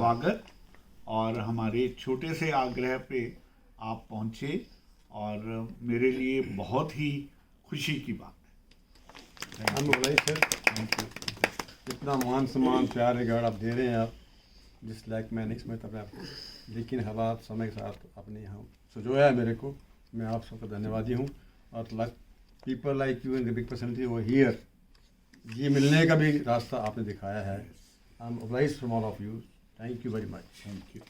स्वागत। और हमारे छोटे से आग्रह पे आप पहुँचे और मेरे लिए बहुत ही खुशी की बात है। हम बोला सर, थैंक यू। इतना मान सम्मान प्यार रिगार्ड आप दे रहे हैं, आप जिस लाइक मैं नहीं समझता मैं आपको, लेकिन हालात समय के साथ आपने यहाँ सजोया है मेरे को, मैं आप सबका धन्यवादी हूँ। और people like you and big personality वो हियर, ये मिलने का भी रास्ता आपने दिखाया है। I am obliged from all of you, thank you very much. Thank you.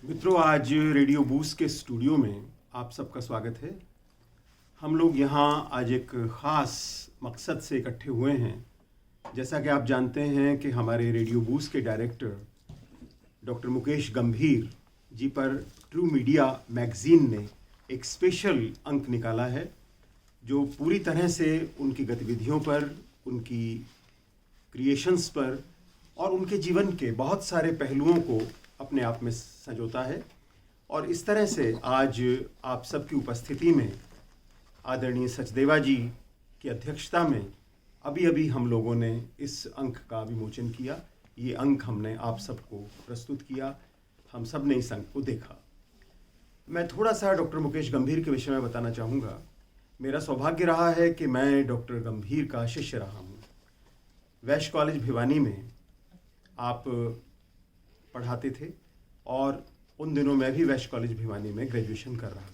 मित्रों, आज रेडियो बूस्ट के स्टूडियो में आप सबका स्वागत है। हम लोग यहाँ आज एक ख़ास मकसद से इकट्ठे हुए हैं। जैसा कि आप जानते हैं कि हमारे रेडियो बूस्ट के डायरेक्टर डॉक्टर मुकेश गंभीर जी पर ट्रू मीडिया मैगज़ीन ने एक स्पेशल अंक निकाला है, जो पूरी तरह से उनकी गतिविधियों पर, उनकी क्रिएशंस पर और उनके जीवन के बहुत सारे पहलुओं को अपने आप में संजोता है। और इस तरह से आज आप सबकी उपस्थिति में आदरणीय सचदेवा जी की अध्यक्षता में अभी हम लोगों ने इस अंक का विमोचन किया। ये अंक हमने आप सबको प्रस्तुत किया, हम सब ने इस अंक को देखा। मैं थोड़ा सा डॉक्टर मुकेश गंभीर के विषय में बताना चाहूँगा। मेरा सौभाग्य रहा है कि मैं डॉक्टर गंभीर का शिष्य रहा हूँ। वैश्य कॉलेज भिवानी में आप पढ़ाते थे और उन दिनों मैं भी वैश्य कॉलेज भिवानी में ग्रेजुएशन कर रहा था।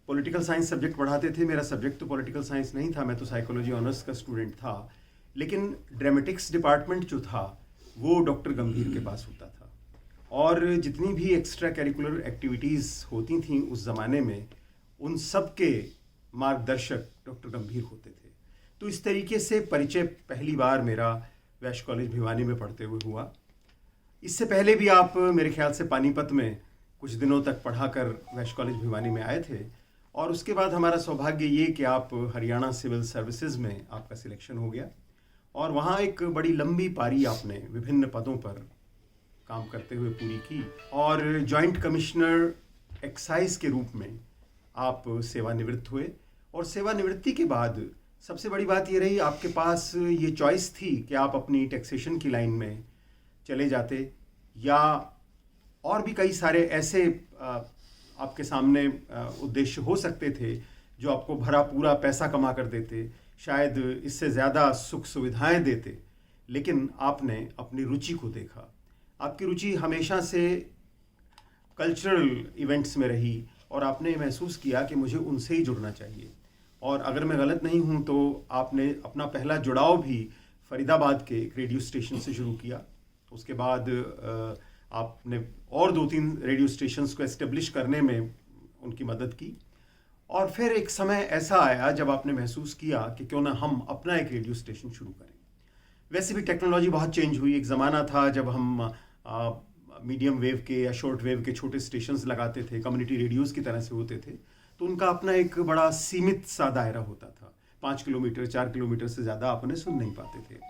पॉलिटिकल साइंस सब्जेक्ट पढ़ाते थे। मेरा सब्जेक्ट तो पॉलिटिकल साइंस नहीं था, मैं तो साइकोलॉजी ऑनर्स का स्टूडेंट था, लेकिन ड्रामेटिक्स डिपार्टमेंट जो था वो डॉक्टर गंभीर के पास होता था। और जितनी भी एक्स्ट्रा करिकुलर एक्टिविटीज़ होती थीं उस ज़माने में, उन सब के मार्गदर्शक डॉक्टर गंभीर होते थे। तो इस तरीके से परिचय पहली बार मेरा वैश्य कॉलेज भिवानी में पढ़ते हुए हुआ। इससे पहले भी आप मेरे ख्याल से पानीपत में कुछ दिनों तक पढ़ाकर वैश्य कॉलेज भिवानी में आए थे। और उसके बाद हमारा सौभाग्य ये कि आप हरियाणा सिविल सर्विसेज में आपका सिलेक्शन हो गया और वहाँ एक बड़ी लंबी पारी आपने विभिन्न पदों पर काम करते हुए पूरी की। और जॉइंट कमिश्नर एक्साइज के रूप में आप सेवानिवृत्त हुए। और सेवानिवृत्ति के बाद सबसे बड़ी बात ये रही, आपके पास ये चॉइस थी कि आप अपनी टैक्सेशन की लाइन में चले जाते या और भी कई सारे ऐसे आपके सामने उद्देश्य हो सकते थे जो आपको भरा पूरा पैसा कमा कर देते, शायद इससे ज़्यादा सुख सुविधाएं देते। लेकिन आपने अपनी रुचि को देखा। आपकी रुचि हमेशा से कल्चरल इवेंट्स में रही और आपने महसूस किया कि मुझे उनसे ही जुड़ना चाहिए। और अगर मैं गलत नहीं हूं तो आपने अपना पहला जुड़ाव भी फरीदाबाद के एक रेडियो स्टेशन से शुरू किया। उसके बाद आपने और 2-3 रेडियो स्टेशंस को एस्टेब्लिश करने में उनकी मदद की। और फिर एक समय ऐसा आया जब आपने महसूस किया कि क्यों ना हम अपना एक रेडियो स्टेशन शुरू करें। वैसे भी टेक्नोलॉजी बहुत चेंज हुई। एक ज़माना था जब हम मीडियम वेव के या शॉर्ट वेव के छोटे स्टेशंस लगाते थे, कम्युनिटी रेडियोज़ की तरह से होते थे, तो उनका अपना एक बड़ा सीमित सा दायरा होता था। 5 किलोमीटर 4 किलोमीटर से ज़्यादा आपने सुन नहीं पाते थे।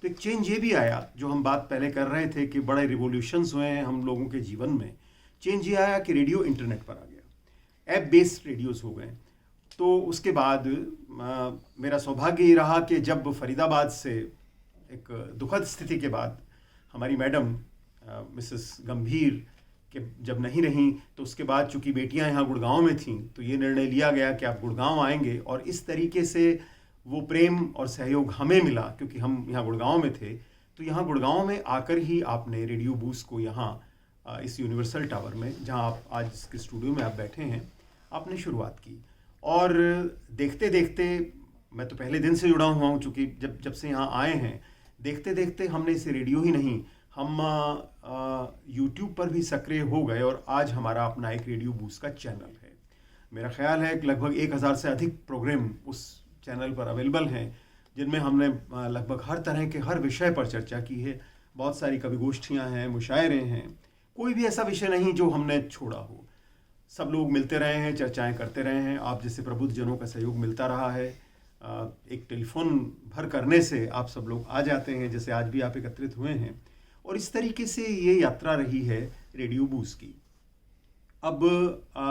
तो एक चेंज ये भी आया, जो हम बात पहले कर रहे थे कि बड़े रिवोल्यूशंस हुए हैं हम लोगों के जीवन में। चेंज ये आया कि रेडियो इंटरनेट पर आ गया, ऐप बेस्ड रेडियोज़ हो गए। तो उसके बाद मेरा सौभाग्य ये रहा कि जब फरीदाबाद से एक दुखद स्थिति के बाद हमारी मैडम मिसेस गंभीर कि जब नहीं रहीं, तो उसके बाद चूंकि बेटियां यहाँ गुड़गांव में थीं तो ये निर्णय लिया गया कि आप गुड़गांव आएंगे। और इस तरीके से वो प्रेम और सहयोग हमें मिला, क्योंकि हम यहाँ गुड़गांव में थे। तो यहाँ गुड़गांव में आकर ही आपने रेडियो बूस्ट को यहाँ इस यूनिवर्सल टावर में, जहाँ आप आज इसके स्टूडियो में आप बैठे हैं, आपने शुरुआत की। और देखते देखते, मैं तो पहले दिन से जुड़ा हुआ हूँ, चूँकि जब से यहाँ आए हैं, देखते देखते हमने इसे रेडियो ही नहीं, हम यूट्यूब पर भी सक्रिय हो गए और आज हमारा अपना एक रेडियो बूस्ट का चैनल है। मेरा ख्याल है कि लगभग 1000 से अधिक प्रोग्राम उस चैनल पर अवेलेबल हैं, जिनमें हमने लगभग हर तरह के हर विषय पर चर्चा की है। बहुत सारी कवि गोष्ठियाँ हैं, मुशायरे हैं, कोई भी ऐसा विषय नहीं जो हमने छोड़ा हो। सब लोग मिलते रहे हैं, चर्चाएं करते रहे हैं, आप जैसे प्रबुद्ध जनों का सहयोग मिलता रहा है। एक टेलीफोन भर करने से आप सब लोग आ जाते हैं, जैसे आज भी आप एकत्रित हुए हैं। और इस तरीके से ये यात्रा रही है रेडियो बूज़ की। अब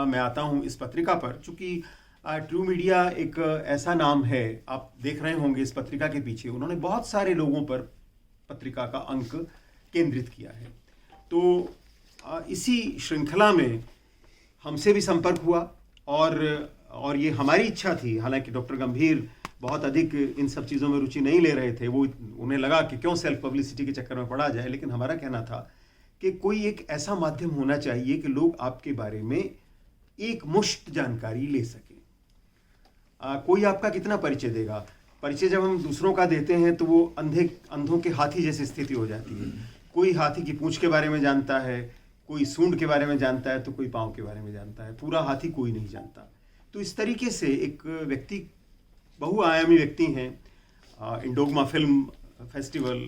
मैं आता हूँ इस पत्रिका पर, चूँकि ट्रू मीडिया एक ऐसा नाम है, आप देख रहे होंगे इस पत्रिका के पीछे उन्होंने बहुत सारे लोगों पर पत्रिका का अंक केंद्रित किया है। तो इसी श्रृंखला में हमसे भी संपर्क हुआ और ये हमारी इच्छा थी, हालांकि डॉक्टर गंभीर बहुत अधिक इन सब चीज़ों में रुचि नहीं ले रहे थे, वो उन्हें लगा कि क्यों सेल्फ पब्लिसिटी के चक्कर में पड़ा जाए, लेकिन हमारा कहना था कि कोई एक ऐसा माध्यम होना चाहिए कि लोग आपके बारे में एक मुश्त जानकारी ले सकें। कोई आपका कितना परिचय देगा? परिचय जब हम दूसरों का देते हैं तो वो अंधों के हाथी जैसी स्थिति हो जाती है। कोई हाथी की पूंछ के बारे में जानता है, कोई सूंड के बारे में जानता है, तो कोई पाँव के बारे में जानता है, पूरा हाथी कोई नहीं जानता। तो इस तरीके से एक व्यक्ति बहुआयामी व्यक्ति हैं। इंडोगमा फिल्म फेस्टिवल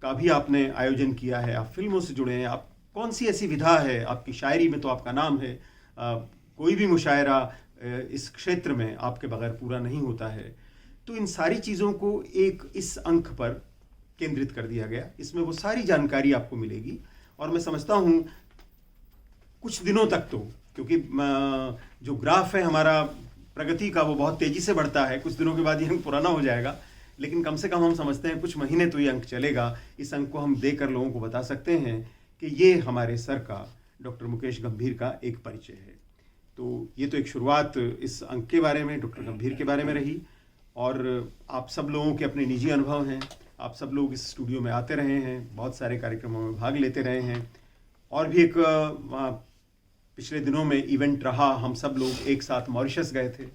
का भी आपने आयोजन किया है, आप फिल्मों से जुड़े हैं, आप कौन सी ऐसी विधा है, आपकी शायरी में तो आपका नाम है, कोई भी मुशायरा इस क्षेत्र में आपके बगैर पूरा नहीं होता है। तो इन सारी चीज़ों को एक इस अंक पर केंद्रित कर दिया गया, इसमें वो सारी जानकारी आपको मिलेगी। और मैं समझता हूँ कुछ दिनों तक तो, क्योंकि जो ग्राफ है हमारा प्रगति का वो बहुत तेज़ी से बढ़ता है, कुछ दिनों के बाद ये अंक पुराना हो जाएगा, लेकिन कम से कम हम समझते हैं कुछ महीने तो ये अंक चलेगा। इस अंक को हम देकर लोगों को बता सकते हैं कि ये हमारे सर का, डॉक्टर मुकेश गंभीर का एक परिचय है। तो ये तो एक शुरुआत इस अंक के बारे में, डॉक्टर गंभीर के बारे में रही। और आप सब लोगों के अपने निजी अनुभव हैं, आप सब लोग इस स्टूडियो में आते रहे हैं, बहुत सारे कार्यक्रमों में भाग लेते रहे हैं। और भी एक पिछले दिनों में इवेंट रहा, हम सब लोग एक साथ मॉरिशस गए थे।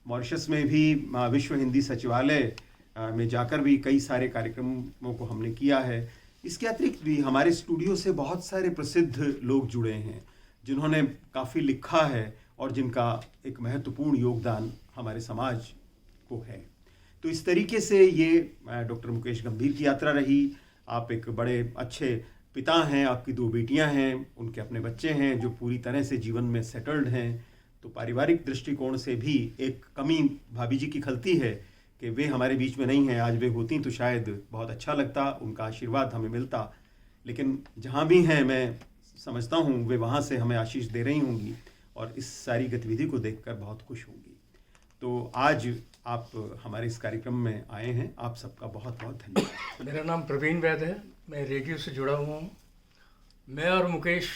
मॉरिशस में भी विश्व हिंदी सचिवालय में जाकर भी कई सारे कार्यक्रमों को हमने किया है। इसके अतिरिक्त भी हमारे स्टूडियो से बहुत सारे प्रसिद्ध लोग जुड़े हैं जिन्होंने काफ़ी लिखा है और जिनका एक महत्वपूर्ण योगदान हमारे समाज को है। तो इस तरीके से ये डॉक्टर मुकेश गंभीर की यात्रा रही। आप एक बड़े अच्छे पिता हैं, आपकी 2 बेटियां हैं, उनके अपने बच्चे हैं जो पूरी तरह से जीवन में सेटल्ड हैं। तो पारिवारिक दृष्टिकोण से भी एक कमी भाभी जी की खलती है कि वे हमारे बीच में नहीं हैं। आज वे होती तो शायद बहुत अच्छा लगता, उनका आशीर्वाद हमें मिलता, लेकिन जहाँ भी हैं मैं समझता हूँ वे वहाँ से हमें आशीष दे रही होंगी और इस सारी गतिविधि को देखकर बहुत खुश होंगी। तो आज आप हमारे इस कार्यक्रम में आए हैं, आप सबका बहुत बहुत धन्यवाद। मेरा नाम प्रवीण वैद है, मैं रेडियो से जुड़ा हुआ हूँ। मैं और मुकेश,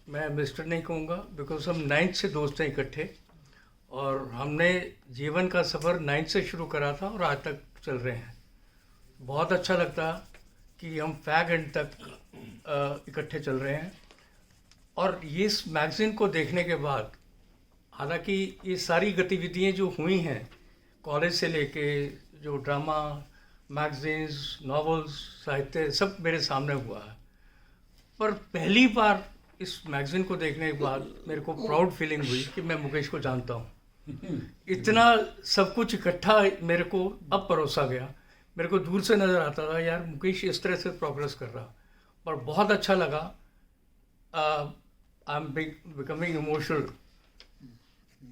मैं मिस्टर नहीं कहूँगा बिकॉज हम 9th से दोस्त हैं इकट्ठे, और हमने जीवन का सफ़र 9th से शुरू करा था और आज तक चल रहे हैं। बहुत अच्छा लगता कि हम फैग एंड तक इकट्ठे चल रहे हैं। और ये इस मैगज़ीन को देखने के बाद, हालांकि ये सारी गतिविधियाँ जो हुई हैं कॉलेज से लेके, जो ड्रामा, मैगज़ीन्स, नॉवेल्स, साहित्य, सब मेरे सामने हुआ है, पर पहली बार इस मैगज़ीन को देखने के बाद मेरे को प्राउड फीलिंग हुई कि मैं मुकेश को जानता हूँ। इतना सब कुछ इकट्ठा मेरे को अब परोसा गया। मेरे को दूर से नज़र आता था यार मुकेश इस तरह से प्रोग्रेस कर रहा, पर बहुत अच्छा लगा। I am becoming emotional.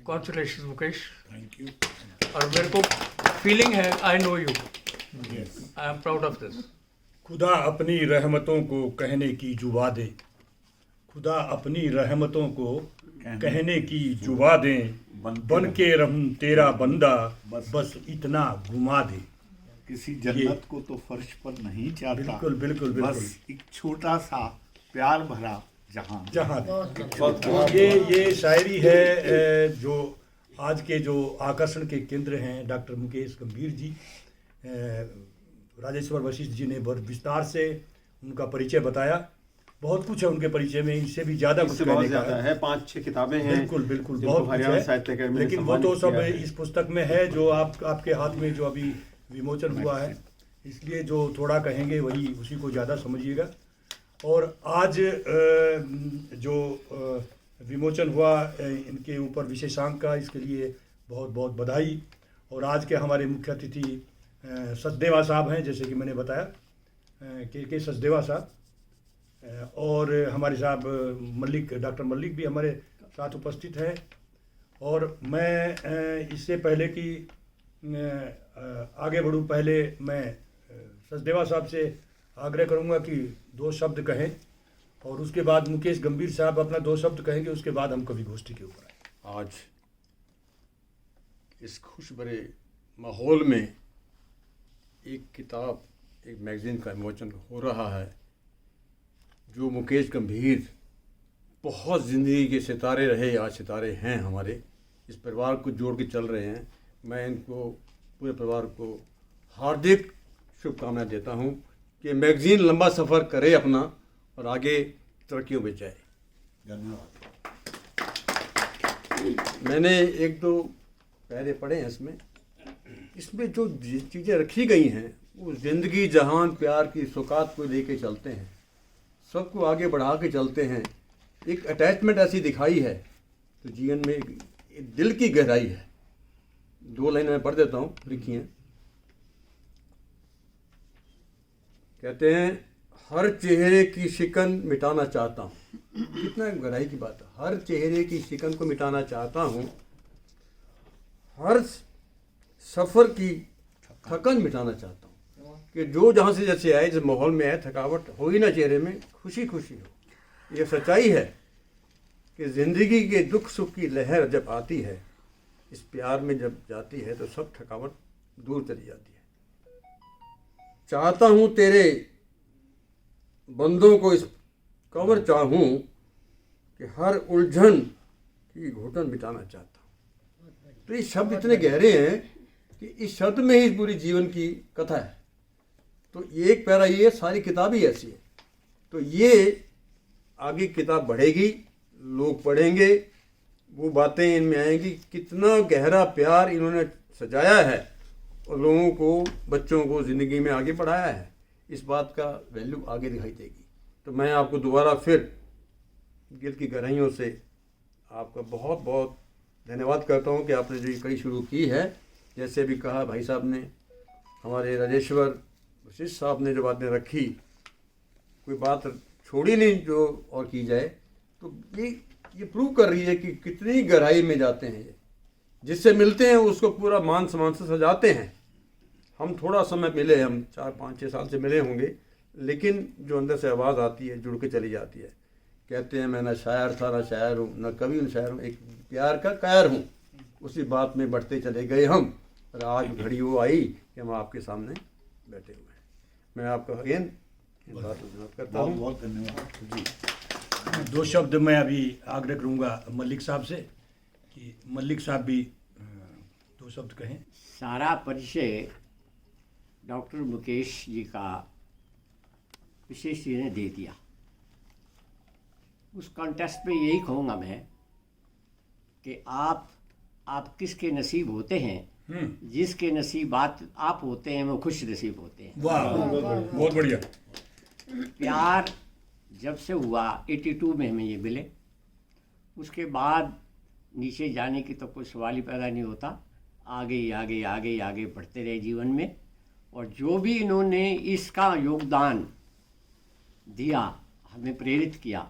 Congratulation Mukesh, thank you. और मेरे को फीलिंग है I know you, I am proud of this. खुदा अपनी रहमतों को कहने की जुबा दे, खुदा अपनी रहमतों को कहने की जुबा दे, बन के रहूं तेरा बंदा, बस इतना घुमा दे। किसी जन्नत को तो फर्श पर नहीं चाहता, बिल्कुल बिल्कुल बिल्कुल। बस एक छोटा सा प्यार भरा जहाँ ये शायरी है जो आज के जो आकर्षण के केंद्र हैं डॉक्टर मुकेश गंभीर जी। राजेश्वर वशिष्ठ जी ने बहुत विस्तार से उनका परिचय बताया। बहुत कुछ है उनके परिचय में, इससे भी ज़्यादा कुछ कहने का है। 5-6 किताबें हैं, बिल्कुल बिल्कुल, बहुत हरियाणा साहित्य अकादमी ने लेकिन वो तो सब सम्मानित किया है। इस पुस्तक में है जो आपके हाथ में जो अभी विमोचन हुआ है, इसलिए जो थोड़ा कहेंगे वही उसी को ज़्यादा समझिएगा। और आज जो विमोचन हुआ इनके ऊपर विशेषांक का, इसके लिए बहुत बहुत बधाई। और आज के हमारे मुख्य अतिथि सचदेवा साहब हैं, जैसे कि मैंने बताया, के सचदेवा साहब, और हमारे साहब मल्लिक, डॉक्टर मल्लिक भी हमारे साथ उपस्थित हैं। और मैं इससे पहले कि आगे बढ़ूँ पहले मैं सचदेवा साहब से आग्रह करूंगा कि 2 शब्द कहें और उसके बाद मुकेश गंभीर साहब अपना 2 शब्द कहेंगे, उसके बाद हम कवि गोष्ठी के ऊपर आए। आज इस खुश भरे माहौल में एक किताब, एक मैगज़ीन का विमोचन हो रहा है जो मुकेश गंभीर बहुत ज़िंदगी के सितारे रहे, आज सितारे हैं हमारे, इस परिवार को जोड़ के चल रहे हैं। मैं इनको पूरे परिवार को हार्दिक शुभकामनाएं देता हूं कि मैगज़ीन लंबा सफ़र करे अपना और आगे तरक्कियों में जाए। धन्यवाद। मैंने 1-2 पैरे पढ़े हैं इसमें जो चीज़ें रखी गई हैं वो ज़िंदगी जहान प्यार की सौगात को लेके चलते हैं, सबको आगे बढ़ा के चलते हैं। एक अटैचमेंट ऐसी दिखाई है तो जीवन में एक दिल की गहराई है। 2 लाइन मैं पढ़ देता हूँ, लिखी हैं। कहते हैं, हर चेहरे की शिकन मिटाना चाहता हूँ। कितना गहराई की बात है। हर चेहरे की शिकन को मिटाना चाहता हूँ, हर सफ़र की थकन मिटाना चाहता हूँ। कि जो जहाँ से जैसे आए, जिस माहौल में आए, थकावट हो ही ना चेहरे में, खुशी खुशी हो। ये सच्चाई है कि ज़िंदगी के दुख सुख की लहर जब आती है, इस प्यार में जब जाती है तो सब थकावट दूर चली जाती है। चाहता हूँ तेरे बंदों को इस कवर चाहूँ कि हर उलझन की घुटन मिटाना चाहता हूँ। तो ये शब्द इतने गहरे हैं कि इस शब्द में ही पूरी जीवन की कथा है। तो ये एक पैरा, ये सारी किताब ही ऐसी है। तो ये आगे किताब बढ़ेगी, लोग पढ़ेंगे, वो बातें इनमें आएंगी। कितना गहरा प्यार इन्होंने सजाया है और लोगों को, बच्चों को ज़िंदगी में आगे बढ़ाया है। इस बात का वैल्यू आगे दिखाई देगी। तो मैं आपको दोबारा फिर दिल की गहराइयों से आपका बहुत बहुत धन्यवाद करता हूँ कि आपने जो ये कड़ी शुरू की है। जैसे भी कहा भाई साहब ने, हमारे राजेश्वर वशिष्ठ साहब ने जो बातें रखी, कोई बात छोड़ी नहीं जो और की जाए, तो ये प्रूव कर रही है कि कितनी गहराई में जाते हैं ये। जिससे मिलते हैं उसको पूरा मान सम्मान से सजाते हैं। हम थोड़ा समय मिले, हम 4-5-6 साल से मिले होंगे, लेकिन जो अंदर से आवाज़ आती है जुड़ के चली जाती है। कहते हैं मैं ना शायर था, ना शायर हूँ, ना कवि, ना शायर हूँ, एक प्यार का कायर हूँ। उसी बात में बढ़ते चले गए हम, और आज घड़ी वो आई कि हम आपके सामने बैठे हुए हैं। मैं आपका अगेन बात करता हूँ। बहुत धन्यवाद जी। 2 शब्द मैं अभी आग्रह करूंगा मल्लिक साहब से कि मल्लिक साहब भी 2 शब्द कहें। सारा परिचय डॉक्टर मुकेश जी का विशेष जी ने दे दिया। उस कॉन्टेस्ट में यही कहूँगा मैं कि आप किसके नसीब होते हैं, जिसके नसीबात आप होते हैं वो खुश नसीब होते हैं। वाह, बहुत बढ़िया। प्यार जब से हुआ 82 में हमें ये मिले, उसके बाद नीचे जाने की तो कोई सवाल ही पैदा नहीं होता। आगे ही आगे आगे आगे बढ़ते रहे जीवन में। और जो भी इन्होंने इसका योगदान दिया, हमें प्रेरित किया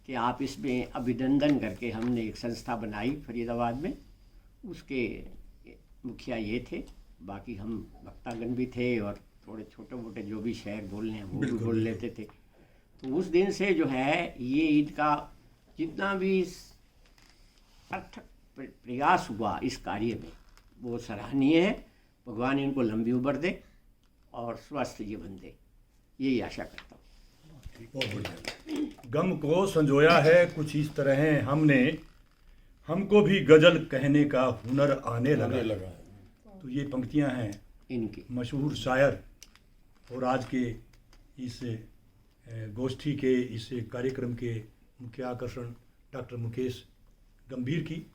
कि आप इसमें अभिनंदन करके हमने एक संस्था बनाई फरीदाबाद में। उसके मुखिया ये थे, बाकी हम वक्तागण भी थे और थोड़े छोटे मोटे जो भी शहर बोलने हैं वो भी बोल लेते थे। तो उस दिन से जो है ये इनका जितना भी अथक प्रयास हुआ इस कार्य में वो सराहनीय है। भगवान इनको लंबी उम्र दे और स्वस्थ जीवन दे, यही आशा करता हूँ। बहुत बढ़िया। गम को संजोया है कुछ इस तरह हमने, हमको भी गजल कहने का हुनर आने लगा। तो ये पंक्तियां हैं इनकी मशहूर शायर और आज के इस गोष्ठी के, इस कार्यक्रम के मुख्य आकर्षण डॉक्टर मुकेश गंभीर की।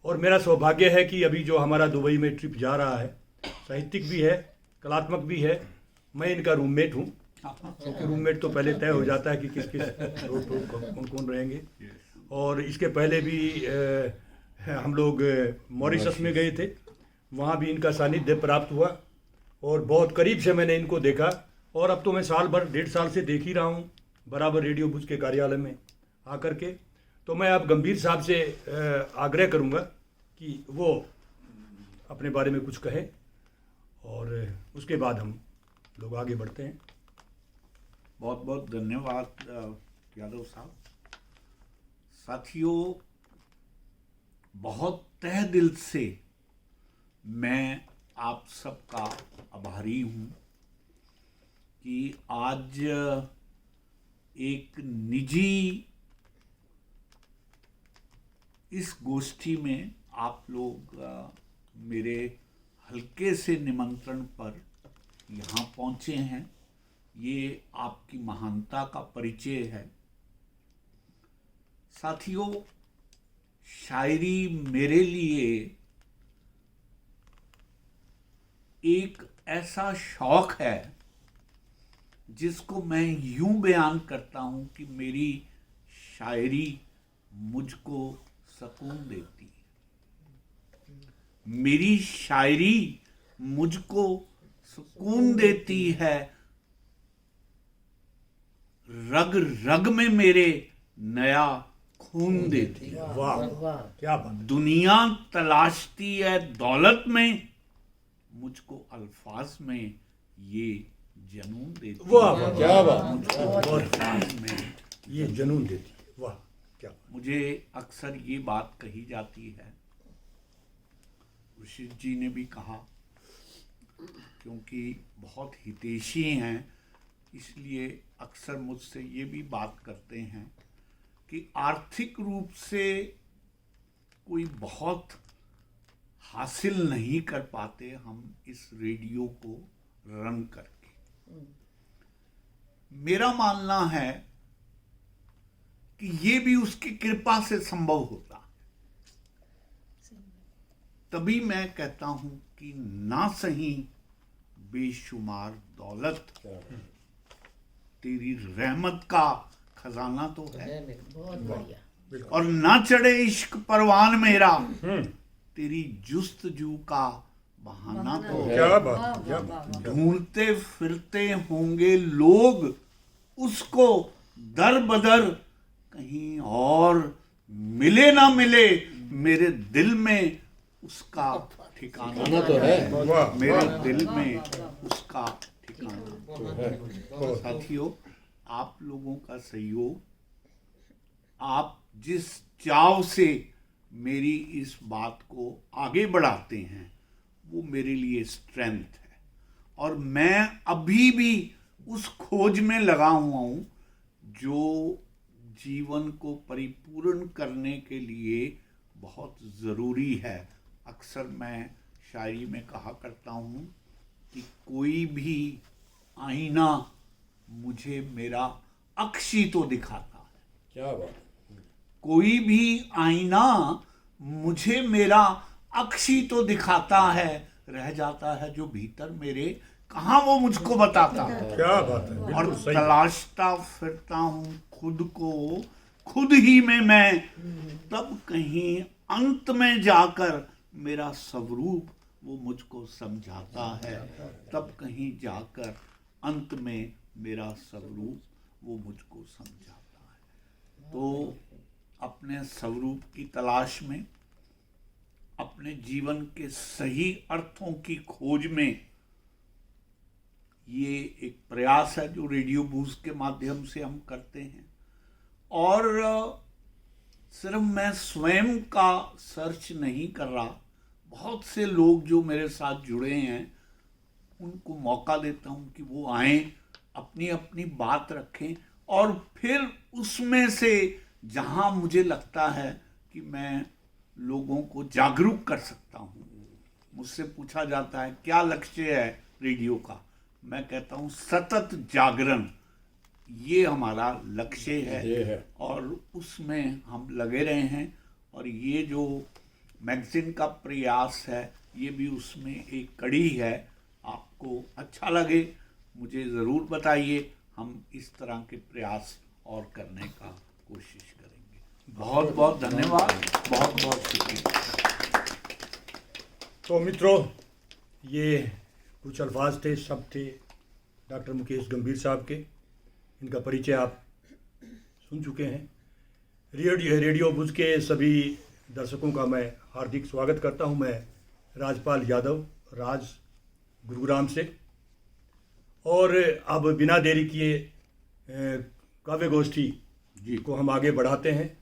और मेरा सौभाग्य है कि अभी जो हमारा दुबई में ट्रिप जा रहा है, साहित्यिक भी है, कलात्मक भी है। मैं इनका रूममेट हूँ, क्योंकि रूममेट तो पहले तय हो जाता है कि किस किस रोड पर कौन कौन रहेंगे। और इसके पहले भी हम लोग मॉरिशस में गए थे, वहाँ भी इनका सानिध्य प्राप्त हुआ और बहुत करीब से मैंने इनको देखा। और अब तो मैं साल भर 1.5 साल से देख ही रहा हूँ बराबर रेडियो भुज के कार्यालय में आकर के। तो मैं अब गंभीर साहब से आग्रह करूँगा कि वो अपने बारे में कुछ कहें और उसके बाद हम लोग आगे बढ़ते हैं। बहुत बहुत धन्यवाद यादव साहब। साथियों, बहुत तहे दिल से मैं आप सबका आभारी हूँ कि आज एक निजी इस गोष्ठी में आप लोग मेरे हल्के से निमंत्रण पर यहाँ पहुँचे हैं। ये आपकी महानता का परिचय है। साथियों, शायरी मेरे लिए एक ऐसा शौक है जिसको मैं यूं बयान करता हूं कि मेरी शायरी मुझको सुकून देती है। मेरी शायरी मुझको सुकून देती है, रग रग में मेरे नया खून देती है। वाह, क्या बात। दुनिया तलाशती है दौलत में, मुझको अल्फाज में ये जनून देती है। वाह, क्या बात। मुझको अल्फाज में ये जनून देती है। वाह, क्या बात। मुझे अक्सर ये बात कही जाती है, ऋषि जी ने भी कहा, क्योंकि बहुत हितैषी हैं इसलिए अक्सर मुझसे ये भी बात करते हैं कि आर्थिक रूप से कोई बहुत हासिल नहीं कर पाते हम इस रेडियो को रन करके। मेरा मानना है कि ये भी उसकी कृपा से संभव होता है। तभी मैं कहता हूं कि ना सही बेशुमार दौलत तेरी रहमत का खजाना तो है, बहुत बढ़िया। और ना चढ़े इश्क परवान मेरा तेरी जुस्तजू का बहाना तो है। क्या बात, क्या बात। ढूंढते फिरते होंगे लोग उसको दर बदर, कहीं और मिले ना मिले मेरे दिल में उसका ठिकाना तो है। वाह, मेरे दिल में उसका ठिकाना तो है। साथियों, आप लोगों का सहयोग, आप जिस चाव से मेरी इस बात को आगे बढ़ाते हैं, वो मेरे लिए स्ट्रेंथ है। और मैं अभी भी उस खोज में लगा हुआ हूँ जो जीवन को परिपूर्ण करने के लिए बहुत ज़रूरी है। अक्सर मैं शायरी में कहा करता हूँ कि कोई भी आईना मुझे मेरा अक्शी तो दिखाता है। क्या बात। कोई भी आईना मुझे मेरा अक्शी तो दिखाता है, रह जाता है जो भीतर मेरे, कहाँ वो मुझको बताता है। क्या बात है। और बिल्कुल सही। तलाशता फिरता हूँ खुद को, खुद ही में मैं, तब कहीं अंत में जाकर मेरा स्वरूप वो मुझको समझाता है। तब कहीं जाकर अंत में मेरा स्वरूप वो मुझको समझाता है। तो अपने स्वरूप की तलाश में, अपने जीवन के सही अर्थों की खोज में, ये एक प्रयास है जो रेडियो बूज के माध्यम से हम करते हैं। और सिर्फ मैं स्वयं का सर्च नहीं कर रहा, बहुत से लोग जो मेरे साथ जुड़े हैं उनको मौका देता हूं कि वो आएं, अपनी अपनी बात रखें, और फिर उसमें से जहां मुझे लगता है कि मैं लोगों को जागरूक कर सकता हूं। मुझसे पूछा जाता है क्या लक्ष्य है रेडियो का, मैं कहता हूं सतत जागरण, ये हमारा लक्ष्य है। और उसमें हम लगे रहे हैं। और ये जो मैगजीन का प्रयास है ये भी उसमें एक कड़ी है। आपको अच्छा लगे मुझे ज़रूर बताइए, हम इस तरह के प्रयास और करने का कोशिश करेंगे। बहुत बहुत धन्यवाद, बहुत बहुत शुक्रिया। तो मित्रों, ये कुछ अल्फाज थे, सब थे डॉक्टर मुकेश गंभीर साहब के। इनका परिचय आप सुन चुके हैं। रेडियो बुज के सभी दर्शकों का मैं हार्दिक स्वागत करता हूं। मैं राजपाल यादव, राज, गुरुग्राम से। और अब बिना देरी किए काव्य गोष्ठी जी। को हम आगे बढ़ाते हैं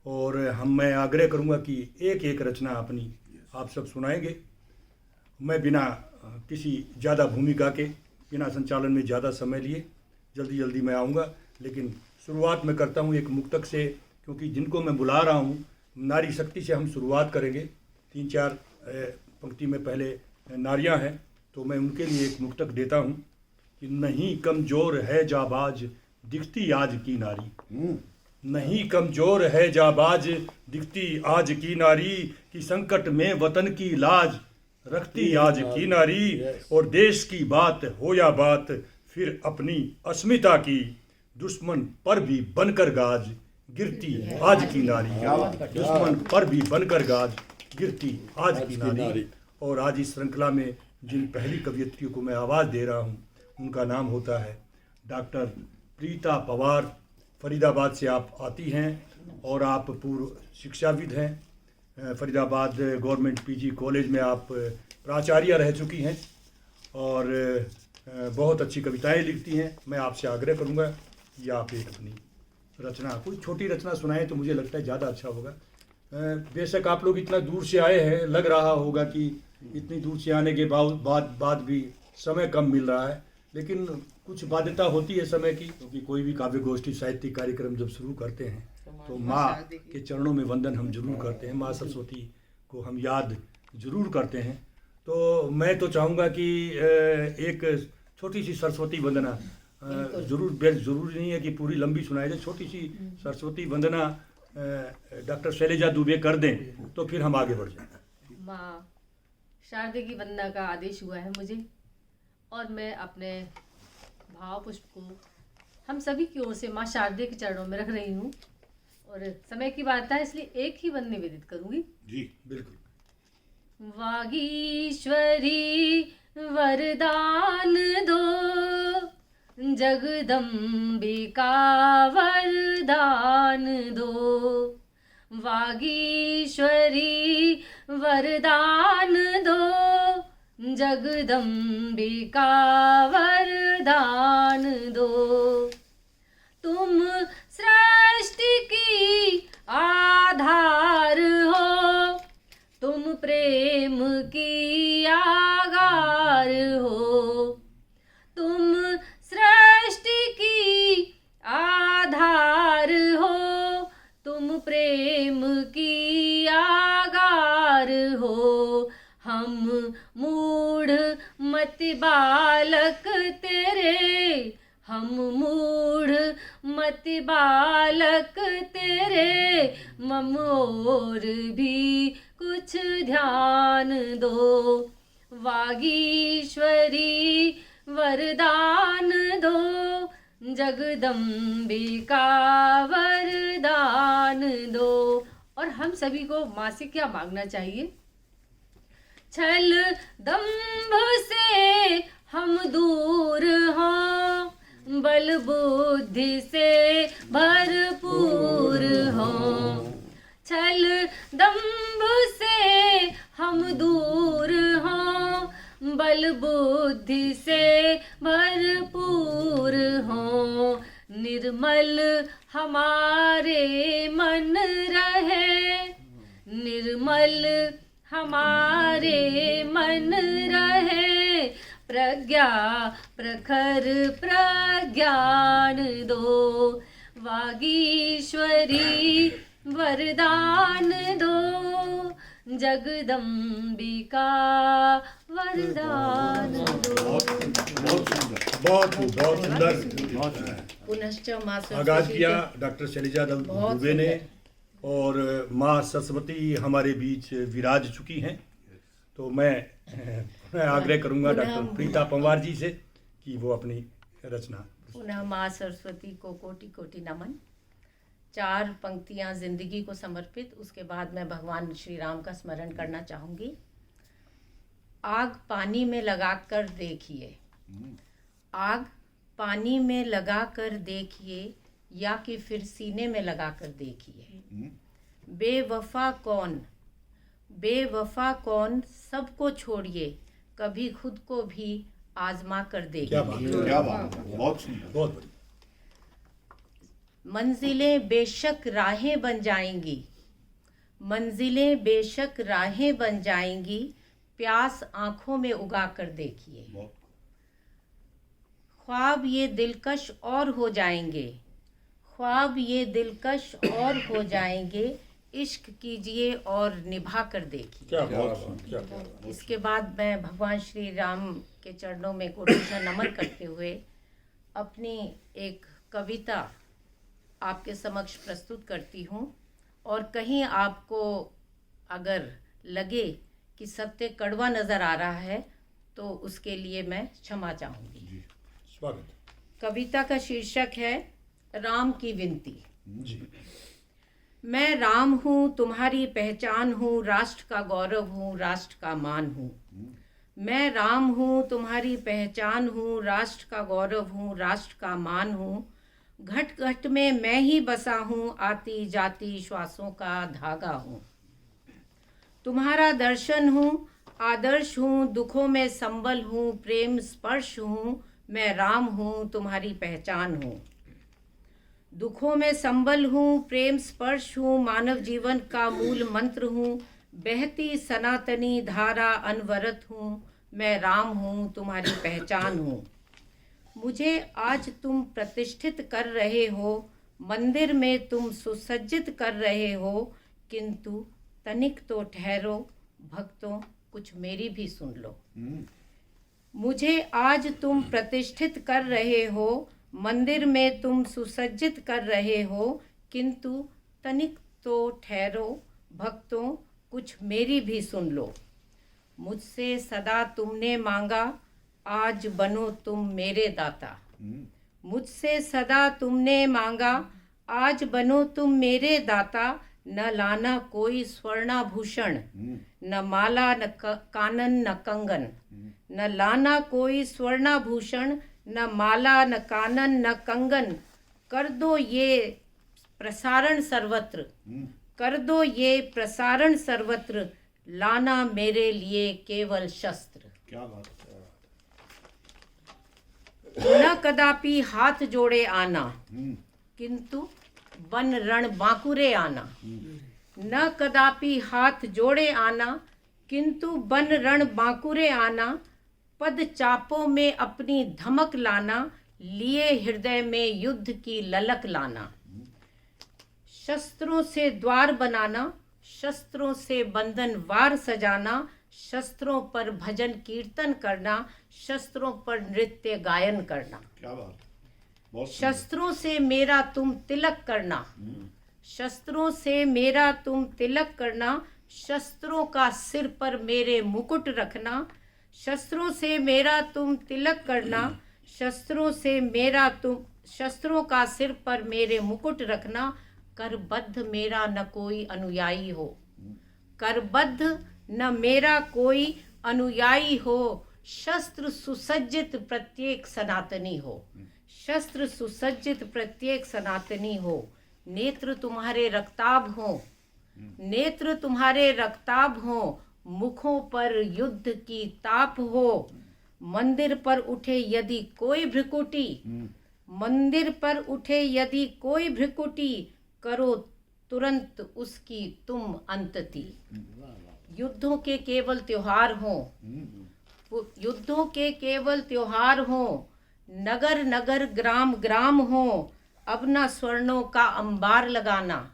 और मैं आग्रह करूंगा कि एक एक रचना अपनी आप सब सुनाएंगे। मैं बिना किसी ज़्यादा भूमिका के, बिना संचालन में ज़्यादा समय लिए जल्दी जल्दी मैं आऊँगा, लेकिन शुरुआत मैं करता हूँ एक मुक्तक से, क्योंकि जिनको मैं बुला रहा हूँ नारी शक्ति से हम शुरुआत करेंगे। 3-4 पंक्ति में पहले नारियां हैं, तो मैं उनके लिए एक मुक्तक देता हूँ कि नहीं कमज़ोर है जाबाज दिखती आज की नारी, नहीं कमज़ोर है जाबाज दिखती आज की नारी, कि संकट में वतन की लाज रखती आज की नारी, और देश की बात हो या बात फिर अपनी अस्मिता की, दुश्मन पर भी बनकर गाज गिरती आज की नारी, दुश्मन पर भी बनकर गाज गिरती आज की नारी। और आज इस श्रृंखला में जिन पहली कवियत्रियों को मैं आवाज़ दे रहा हूँ उनका नाम होता है डॉक्टर प्रीता पवार। फरीदाबाद से आप आती हैं और आप पूर्व शिक्षाविद हैं। फरीदाबाद गवर्नमेंट पीजी कॉलेज में आप प्राचार्य रह चुकी हैं और बहुत अच्छी कविताएं लिखती हैं। मैं आपसे आग्रह करूंगा कि आप एक अपनी रचना, कोई छोटी रचना सुनाएं तो मुझे लगता है ज़्यादा अच्छा होगा। बेशक आप लोग इतना दूर से आए हैं, लग रहा होगा कि इतनी दूर से आने के बाद भी समय कम मिल रहा है, लेकिन कुछ बाध्यता होती है समय की, क्योंकि कोई भी काव्य गोष्ठी साहित्यिक कार्यक्रम जब शुरू करते हैं तो माँ के चरणों में वंदन हम जरूर करते हैं, माँ सरस्वती को हम याद जरूर करते हैं। तो मैं तो चाहूँगा कि एक छोटी सी सरस्वती वंदना जरूरी नहीं है कि पूरी लंबी सुनाई जाए, छोटी सी सरस्वती वंदना डॉक्टर शैलजा दुबे कर दें तो फिर हम आगे बढ़ जाएं। माँ शारदे की वंदना का आदेश हुआ है मुझे, और मैं अपने भाव पुष्प को हम सभी की ओर से माँ शारदे के चरणों में रख रही हूँ। और समय की बात है इसलिए एक ही वंदना निवेदित करूँगी। जी बिल्कुल। वागीश्वरी वरदान दो, जगदम्बिका वरदान दो, वागीश्वरी वरदान दो, जगदम्बिका वरदान दो। तुम सृष्टि की आधार हो, तुम प्रेम की आगार हो, तुम सृष्टि की आधार हो, तुम प्रेम की आगार हो। हम मूढ़ मति बालक तेरे, हम मूढ़ मति बालक तेरे, मम और भी कुछ ध्यान दो। वागीश्वरी वरदान दो, जगदम्बिका वरदान दो। और हम सभी को माँ से क्या मांगना चाहिए? छल दंभ से हम दूर हों, बल बुद्धि से भरपूर हों। छल दंभ से हम दूर हों, बल बुद्धि से भरपूर हों। निर्मल हमारे मन रहे, निर्मल हमारे मन रहे, प्रज्ञा प्रखर प्रज्ञान दो। वागीश्वरी वरदान दो, जगदम्बिका वरदान दो। बहुत सुंदर पुनश्च माँ आगाज किया डॉक्टर शैलजा दुबे ने, और माँ सरस्वती हमारे बीच विराज चुकी हैं। तो मैं आग्रह करूंगा डॉक्टर प्रीता पंवार जी से कि वो अपनी रचना। पुनः माँ सरस्वती को कोटि कोटि नमन। 4 पंक्तियाँ जिंदगी को समर्पित, उसके बाद मैं भगवान श्री राम का स्मरण करना चाहूँगी। आग पानी में लगाकर देखिए, आग पानी में लगाकर देखिए, या कि फिर सीने में लगाकर देखिए। बेवफा कौन बेवफा कौन सबको छोड़िए, कभी खुद को भी आजमा कर क्या बात देखिए। है, क्या बात है, बहुत सुंदर। बहुत बढ़िया। मंजिलें बेशक राहें बन जाएंगी, मंजिलें बेशक राहें बन जाएंगी, प्यास आंखों में उगा कर देखिए। बहुत ख्वाब ये दिलकश और हो जाएंगे, ख्वाब ये दिलकश और हो जाएंगे, इश्क कीजिए और निभा कर देखिए। क्या बात है, क्या बात है। इसके बाद मैं भगवान श्री राम के चरणों में कोटि का नमन करते हुए अपनी एक कविता आपके समक्ष प्रस्तुत करती हूँ। और कहीं आपको अगर लगे कि सत्य कड़वा नज़र आ रहा है तो उसके लिए मैं क्षमा चाहूँगी। स्वागत है। कविता का शीर्षक है राम की विनती। जी। मैं राम हूँ, तुम्हारी पहचान हूँ, राष्ट्र का गौरव हूँ, राष्ट्र का मान हूँ। मैं राम हूँ, तुम्हारी पहचान हूँ, राष्ट्र का गौरव हूँ, राष्ट्र का मान हूँ। घट घट में मैं ही बसा हूँ, आती जाती श्वासों का धागा हूँ। तुम्हारा दर्शन हूँ, आदर्श हूँ, दुखों में संबल हूँ, प्रेम स्पर्श हूँ। मैं राम हूँ, तुम्हारी पहचान हूँ। दुखों में संबल हूँ, प्रेम स्पर्श हूँ, मानव जीवन का मूल मंत्र हूँ। बहती सनातनी धारा अनवरत हूँ। मैं राम हूँ, तुम्हारी पहचान हूँ। मुझे आज तुम प्रतिष्ठित कर रहे हो, मंदिर में तुम सुसज्जित कर रहे हो, किंतु तनिक तो ठहरो भक्तों, कुछ मेरी भी सुन लो। मुझे आज तुम प्रतिष्ठित कर रहे हो, मंदिर में तुम सुसज्जित कर रहे हो, किंतु तनिक तो ठहरो भक्तों, कुछ मेरी भी सुन लो। मुझसे सदा तुमने मांगा, आज बनो तुम मेरे दाता। मुझसे सदा तुमने मांगा, आज बनो तुम मेरे दाता। न लाना कोई स्वर्णाभूषण, न माला न कानन न कंगन। न लाना कोई स्वर्णाभूषण, न माला न कानन न कंगन। कर दो ये प्रसारण सर्वत्र, कर दो ये प्रसारण सर्वत्र। लाना मेरे लिए केवल शस्त्र। क्या बात है। न कदापि हाथ जोड़े आना, किंतु बन रण बांकुरे आना। न कदापि हाथ जोड़े आना, किंतु बन रण बांकुरे आना। पद चापों में अपनी धमक लाना, लिए हृदय में युद्ध की ललक लाना। शस्त्रों से द्वार बनाना, शस्त्रों से बंधन वार सजाना। शस्त्रों पर भजन कीर्तन करना, शस्त्रों पर नृत्य गायन करना। क्या बात है, बहुत सुंदर। शस्त्रों से मेरा तुम तिलक करना, शस्त्रों से मेरा तुम तिलक करना। शस्त्रों का सिर पर मेरे मुकुट रखना। शस्त्रों से मेरा तुम तिलक करना, शस्त्रों से मेरा तुम, शस्त्रों का सिर पर मेरे मुकुट रखना। करबद्ध मेरा न कोई अनुयायी हो, करबद्ध न मेरा कोई अनुयायी हो। शस्त्र सुसज्जित प्रत्येक सनातनी हो, शस्त्र सुसज्जित प्रत्येक सनातनी हो। नेत्र तुम्हारे रक्ताभ हो, नेत्र तुम्हारे रक्ताभ हो। मुखों पर युद्ध की ताप हो। मंदिर पर उठे यदि कोई भ्रिकुटी, मंदिर पर उठे यदि कोई भ्रिकुटी। करो तुरंत उसकी तुम अंतति। युद्धों के केवल त्योहार हों, युद्धों के केवल त्योहार हों। नगर नगर ग्राम ग्राम हों। अब ना स्वर्णों का अंबार लगाना,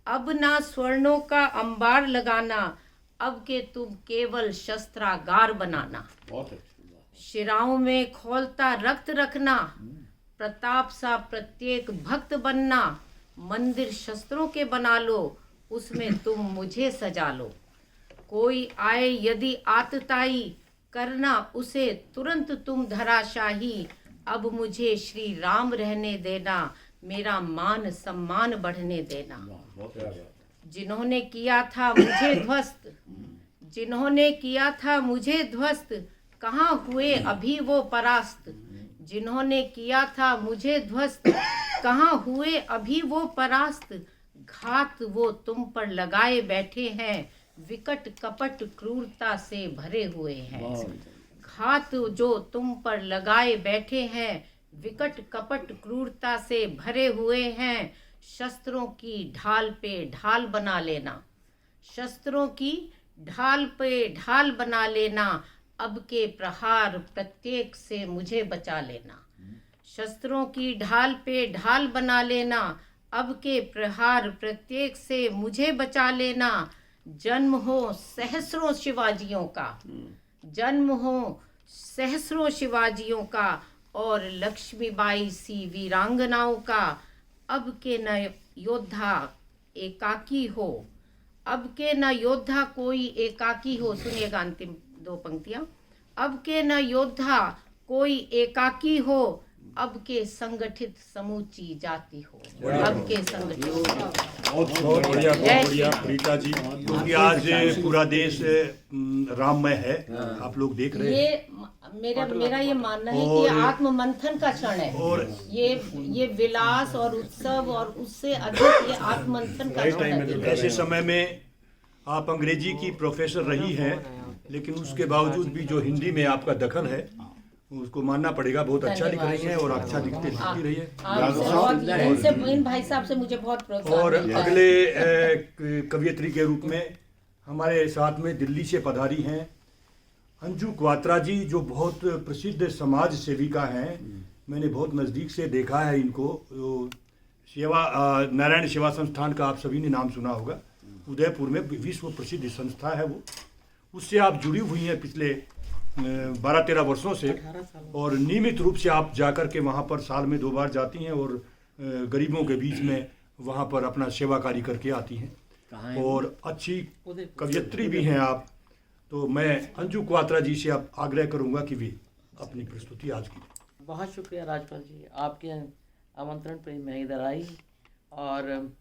अब ना स्वर्णों का अंबार लगाना। अब के तुम केवल शस्त्रागार बनाना। बहुत अच्छी। शिराओं में खौलता रक्त रखना, प्रताप सा प्रत्येक भक्त बनना। मंदिर शस्त्रों के बना लो, उसमें तुम मुझे सजा लो। कोई आए यदि आतताई, करना उसे तुरंत तुम धराशाही। अब मुझे श्री राम रहने देना, मेरा मान सम्मान बढ़ने देना। बहुत अच्छा। जिन्होंने किया था मुझे ध्वस्त, जिन्होंने किया था मुझे ध्वस्त, कहाँ हुए अभी वो परास्त। जिन्होंने किया था मुझे ध्वस्त, कहाँ हुए अभी वो परास्त। घात वो तुम पर लगाए बैठे हैं, विकट कपट क्रूरता से भरे हुए हैं। घात जो तुम पर लगाए बैठे हैं विकट कपट क्रूरता से भरे हुए हैं। शस्त्रों की ढाल पे ढाल बना लेना, शस्त्रों की ढाल पे ढाल बना लेना। अब के प्रहार प्रत्येक से मुझे बचा लेना, शस्त्रों की ढाल पे ढाल बना लेना। अब के प्रहार प्रत्येक से मुझे बचा लेना। जन्म हो सहस्रों शिवाजियों का, जन्म हो सहस्रों शिवाजियों का और लक्ष्मीबाई सी वीरांगनाओं का। अब के न योद्धा एकाकी हो, अब के न योद्धा कोई एकाकी हो। सुनिएगा अंतिम 2 पंक्तियां। अब के न योद्धा कोई एकाकी हो, अब के संगठित समूची जाति हो। अब के संगठित बहुत बढ़िया, बहुत बढ़िया रीता जी, क्योंकि आज पूरा देश राममय है, आप लोग देख रहे हैं। ये मेरा ये मानना है कि ये आत्म मंथन का क्षण है, और ये विलास और उत्सव और उससे अधिक ये आत्म मंथन का क्षण है। ऐसे समय में आप अंग्रेजी की प्रोफेसर रही हैं, लेकिन उसके बावजूद भी जो हिंदी में आपका दखल है उसको मानना पड़ेगा। बहुत अच्छा लिख रही है और अच्छा लिखती रही है। इन भाई साहब से मुझे बहुत प्रोत्साहन और मिलता है। अगले कवयित्री के रूप में हमारे साथ में दिल्ली से पधारी हैं अंजू क्वात्रा जी, जो बहुत प्रसिद्ध समाज सेविका हैं। मैंने बहुत नज़दीक से देखा है इनको। नारायण सेवा संस्थान का आप सभी ने नाम सुना होगा, उदयपुर में विश्व प्रसिद्ध संस्था है वो। उससे आप जुड़ी हुई हैं पिछले 12-13 वर्षों से, और नियमित रूप से आप जाकर के वहाँ पर साल में 2 बार जाती हैं और गरीबों के बीच में वहाँ पर अपना सेवा कार्य करके आती हैं, और अच्छी कवयित्री भी हैं आप। तो मैं अंजू क्वात्रा जी से आप आग्रह करूँगा कि वे अपनी प्रस्तुति आज की। बहुत शुक्रिया राजपाल जी, आपके आमंत्रण पर मैं इधर आई। और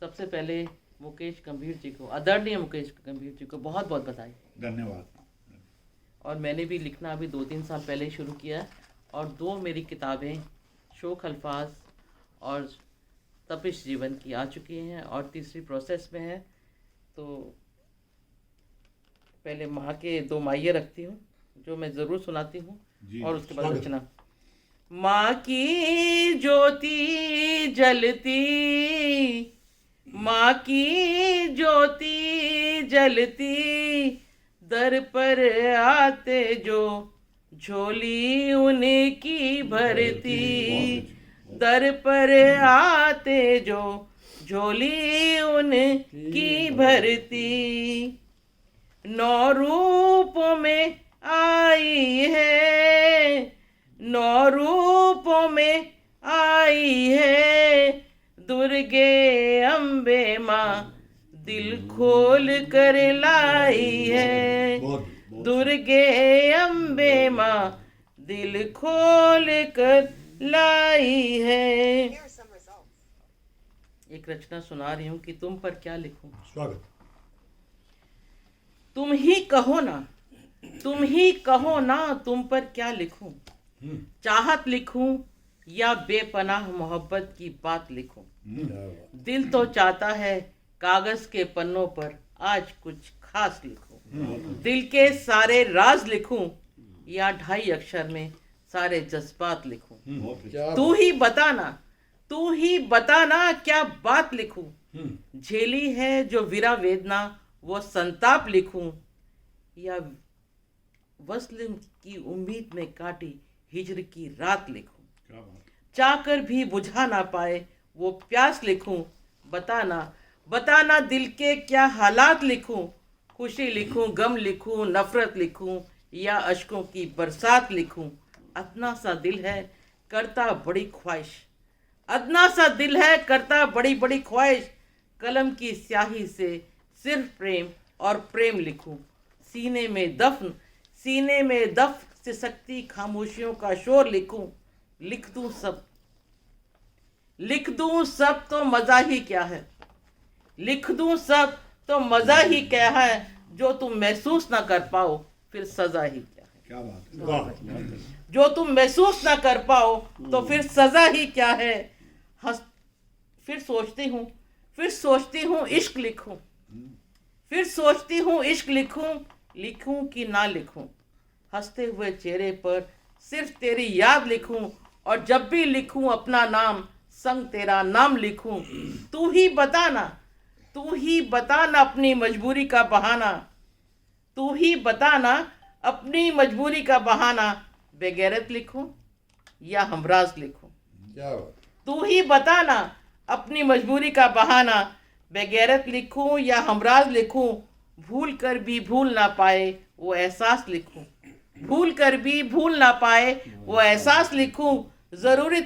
सबसे पहले मुकेश गंभीर जी को, आदरणीय मुकेश गंभीर जी को बहुत बहुत बधाई, धन्यवाद। और मैंने भी लिखना अभी 2-3 साल पहले ही शुरू किया, और 2 मेरी किताबें शोक अल्फाज और तपिश जीवन की आ चुकी हैं, और तीसरी प्रोसेस में है। तो पहले माँ के 2 माहिए रखती हूँ जो मैं ज़रूर सुनाती हूँ, और उसके बाद रचना। माँ की ज्योति जलती, माँ की ज्योति जलती, दर पर आते जो झोली उनकी भरती, दर पर आते जो झोली उनकी भरती। 9 रूपों में आई है, 9 रूपों में आई है, दुर्गे अम्बे माँ दिल खोल कर लाई है, दुर्गे अम्बे माँ दिल खोल कर लाई है। एक रचना सुना रही हूँ कि तुम पर क्या लिखूं। स्वागत। तुम ही कहो ना, तुम ही कहो ना, तुम पर क्या लिखूं। चाहत लिखूं या बेपनाह मोहब्बत की बात लिखूं। दिल तो चाहता है कागज के पन्नों पर आज कुछ खास लिखूं। दिल के सारे राज लिखूं या 2.5 अक्षर में सारे जज्बात लिखूं। तू ही बताना, तू ही बताना क्या बात लिखूं। झेली है जो विरा वेदना वो संताप लिखूं, या वस्ल की उम्मीद में काटी हिजर की रात लिखूं। चाहकर भी बुझा ना पाए वो प्यास लिखूं। बताना, बताना दिल के क्या हालात लिखूं। खुशी लिखूं, गम लिखूं, नफरत लिखूं या अश्कों की बरसात लिखूं। अदना सा दिल है करता बड़ी ख्वाहिश, अदना सा दिल है करता बड़ी बड़ी ख्वाहिश। कलम की स्याही से सिर्फ प्रेम और प्रेम लिखूं। सीने में दफन, सीने में दफ से सकती खामोशियों का शोर लिखूं। लिख दूं सब, लिख दूं सब तो मज़ा ही क्या है। लिख दूं सब तो मज़ा ही क्या है। जो तुम महसूस ना कर पाओ फिर सज़ा ही क्या है। क्या बात है। जो तुम महसूस ना कर पाओ तो फिर सज़ा ही क्या है। फिर सोचती हूँ इश्क लिखूं। फिर सोचती हूँ इश्क लिखूं, लिखूं कि ना लिखूं। हंसते हुए चेहरे पर सिर्फ तेरी याद लिखूं, और जब भी लिखूं अपना नाम, संग तेरा नाम लिखूं। तू ही बताना, तू ही बताना अपनी मजबूरी का बहाना, तू ही बताना अपनी मजबूरी का बहाना। बेगैरत लिखूं या हमराज लिखूं, तू ही बताना अपनी मजबूरी का बहाना। बेगैरत लिखूं या हमराज लिखूं, भूल कर भी भूल ना पाए वो एहसास लिखूं, भूल कर भी भूल ना पाए वो एहसास लिखूं। ज़रूरी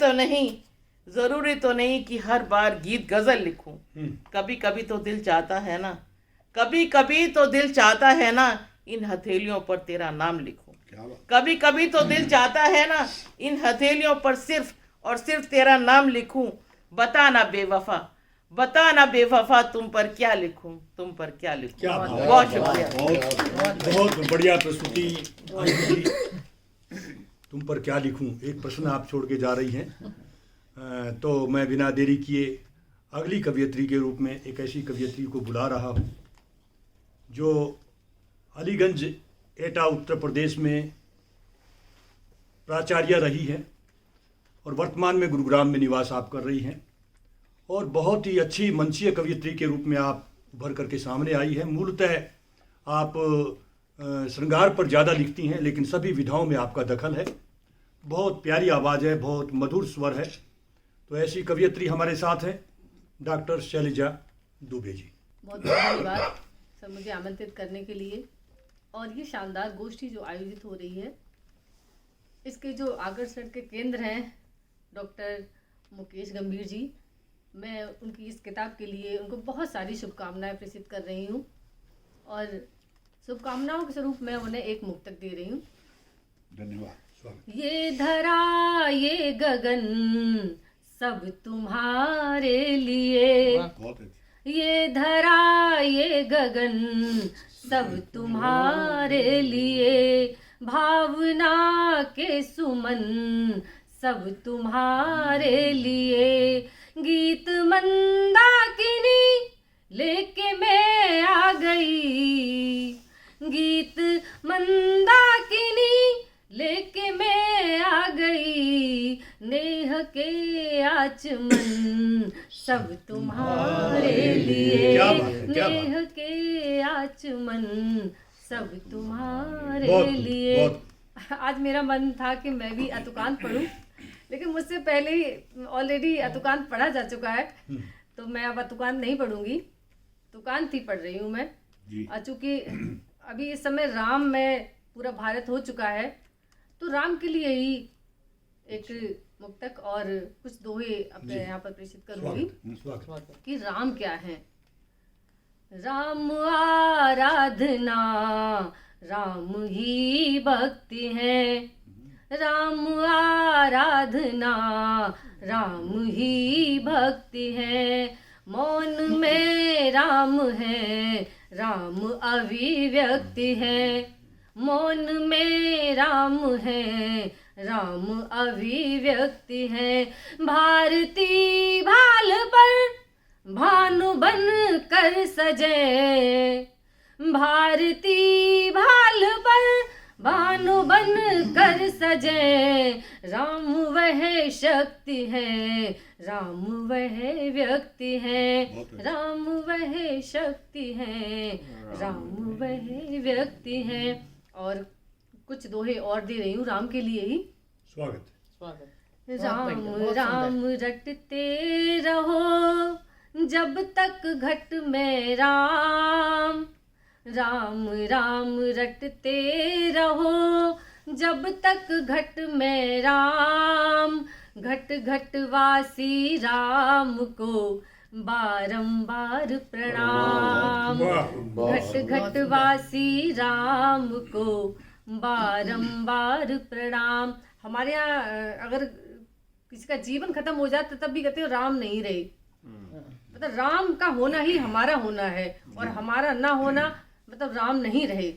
तो नहीं कि हर बार गीत गज़ल लिखूं। कभी कभी तो दिल चाहता है ना, कभी कभी तो दिल चाहता है ना, इन हथेलियों पर तेरा नाम लिखूं। कभी कभी तो दिल चाहता है ना, इन हथेलियों पर सिर्फ और सिर्फ तेरा नाम लिखूं। बताना बेवफा, बताना बेवफा, तुम पर क्या लिखूं, तुम पर क्या लिखूं। क्या बात है। बहुत शुक्रिया। बहुत बढ़िया प्रस्तुति आयुषी जी। तुम पर क्या लिखूं, एक प्रश्न आप छोड़ के जा रही हैं। तो मैं बिना देरी किए अगली कवियत्री के रूप में एक ऐसी कवियत्री को बुला रहा हूं जो अलीगंज एटा उत्तर प्रदेश में प्राचार्य रही है और वर्तमान में गुरुग्राम में निवास आप कर रही हैं, और बहुत ही अच्छी मंचीय कवियत्री के रूप में आप उभर करके सामने आई है। मूलतः आप श्रृंगार पर ज़्यादा लिखती हैं, लेकिन सभी विधाओं में आपका दखल है। बहुत प्यारी आवाज़ है, बहुत मधुर स्वर है। तो ऐसी कवियत्री हमारे साथ हैं डॉक्टर शैलजा दुबे जी। बहुत बहुत धन्यवाद सर मुझे आमंत्रित करने के लिए। और ये शानदार गोष्ठी जो आयोजित हो रही है, इसके जो आकर्षण के केंद्र हैं डॉक्टर मुकेश गंभीर जी, मैं उनकी इस किताब के लिए उनको बहुत सारी शुभकामनाएं प्रेषित कर रही हूँ, और शुभकामनाओं के स्वरूप मैं उन्हें एक मुक्तक दे रही हूँ। धन्यवाद। ये धरा ये गगन सब तुम्हारे लिए, बहुत अच्छी। ये धरा ये गगन सब तुम्हारे लिए, भावना के सुमन सब तुम्हारे लिए, गीत मंदाकिनी लेके मैं आ गई, गीत मंदाकिनी लेके मैं आ गई, नेह के आचमन सब तुम्हारे लिए, नेह के आचमन सब तुम्हारे लिए। आज मेरा मन था कि मैं भी अतुकांत पढ़ूं, लेकिन मुझसे पहले ही ऑलरेडी अतुकांत पढ़ा जा चुका है, तो मैं अब अतुकांत नहीं पढ़ूंगी, तुकांत ही पढ़ रही हूँ मैं। चूँकि अभी इस समय राम में पूरा भारत हो चुका है, तो राम के लिए ही एक मुक्तक और कुछ दोहे अपने यहाँ पर प्रेषित करूँगी कि राम क्या है। राम आराधना राम ही भक्ति है, राम आराधना राम ही भक्ति है, मौन में राम है राम अभिव्यक्ति है, मौन में राम है राम अभिव्यक्ति है, भारती भाल पर भानु बन कर सजे, भारती भाल पर भानु बन कर सजे, राम वह शक्ति है राम वह व्यक्ति है, राम वह शक्ति है राम वह व्यक्ति है। और कुछ दोहे और दे रही हूँ राम के लिए ही। स्वागत। राम राम रटते रहो जब तक घट में राम, राम राम रटते रहो जब तक घट में राम, घट घट वासी राम को बारंबार प्रणाम, घट घट वासी राम को बारंबार प्रणाम। हमारे यहाँ अगर किसी का जीवन खत्म हो जाता तब भी कहते हो राम नहीं रहे, मतलब राम का होना ही हमारा होना है, और हमारा ना होना मतलब राम नहीं रहे।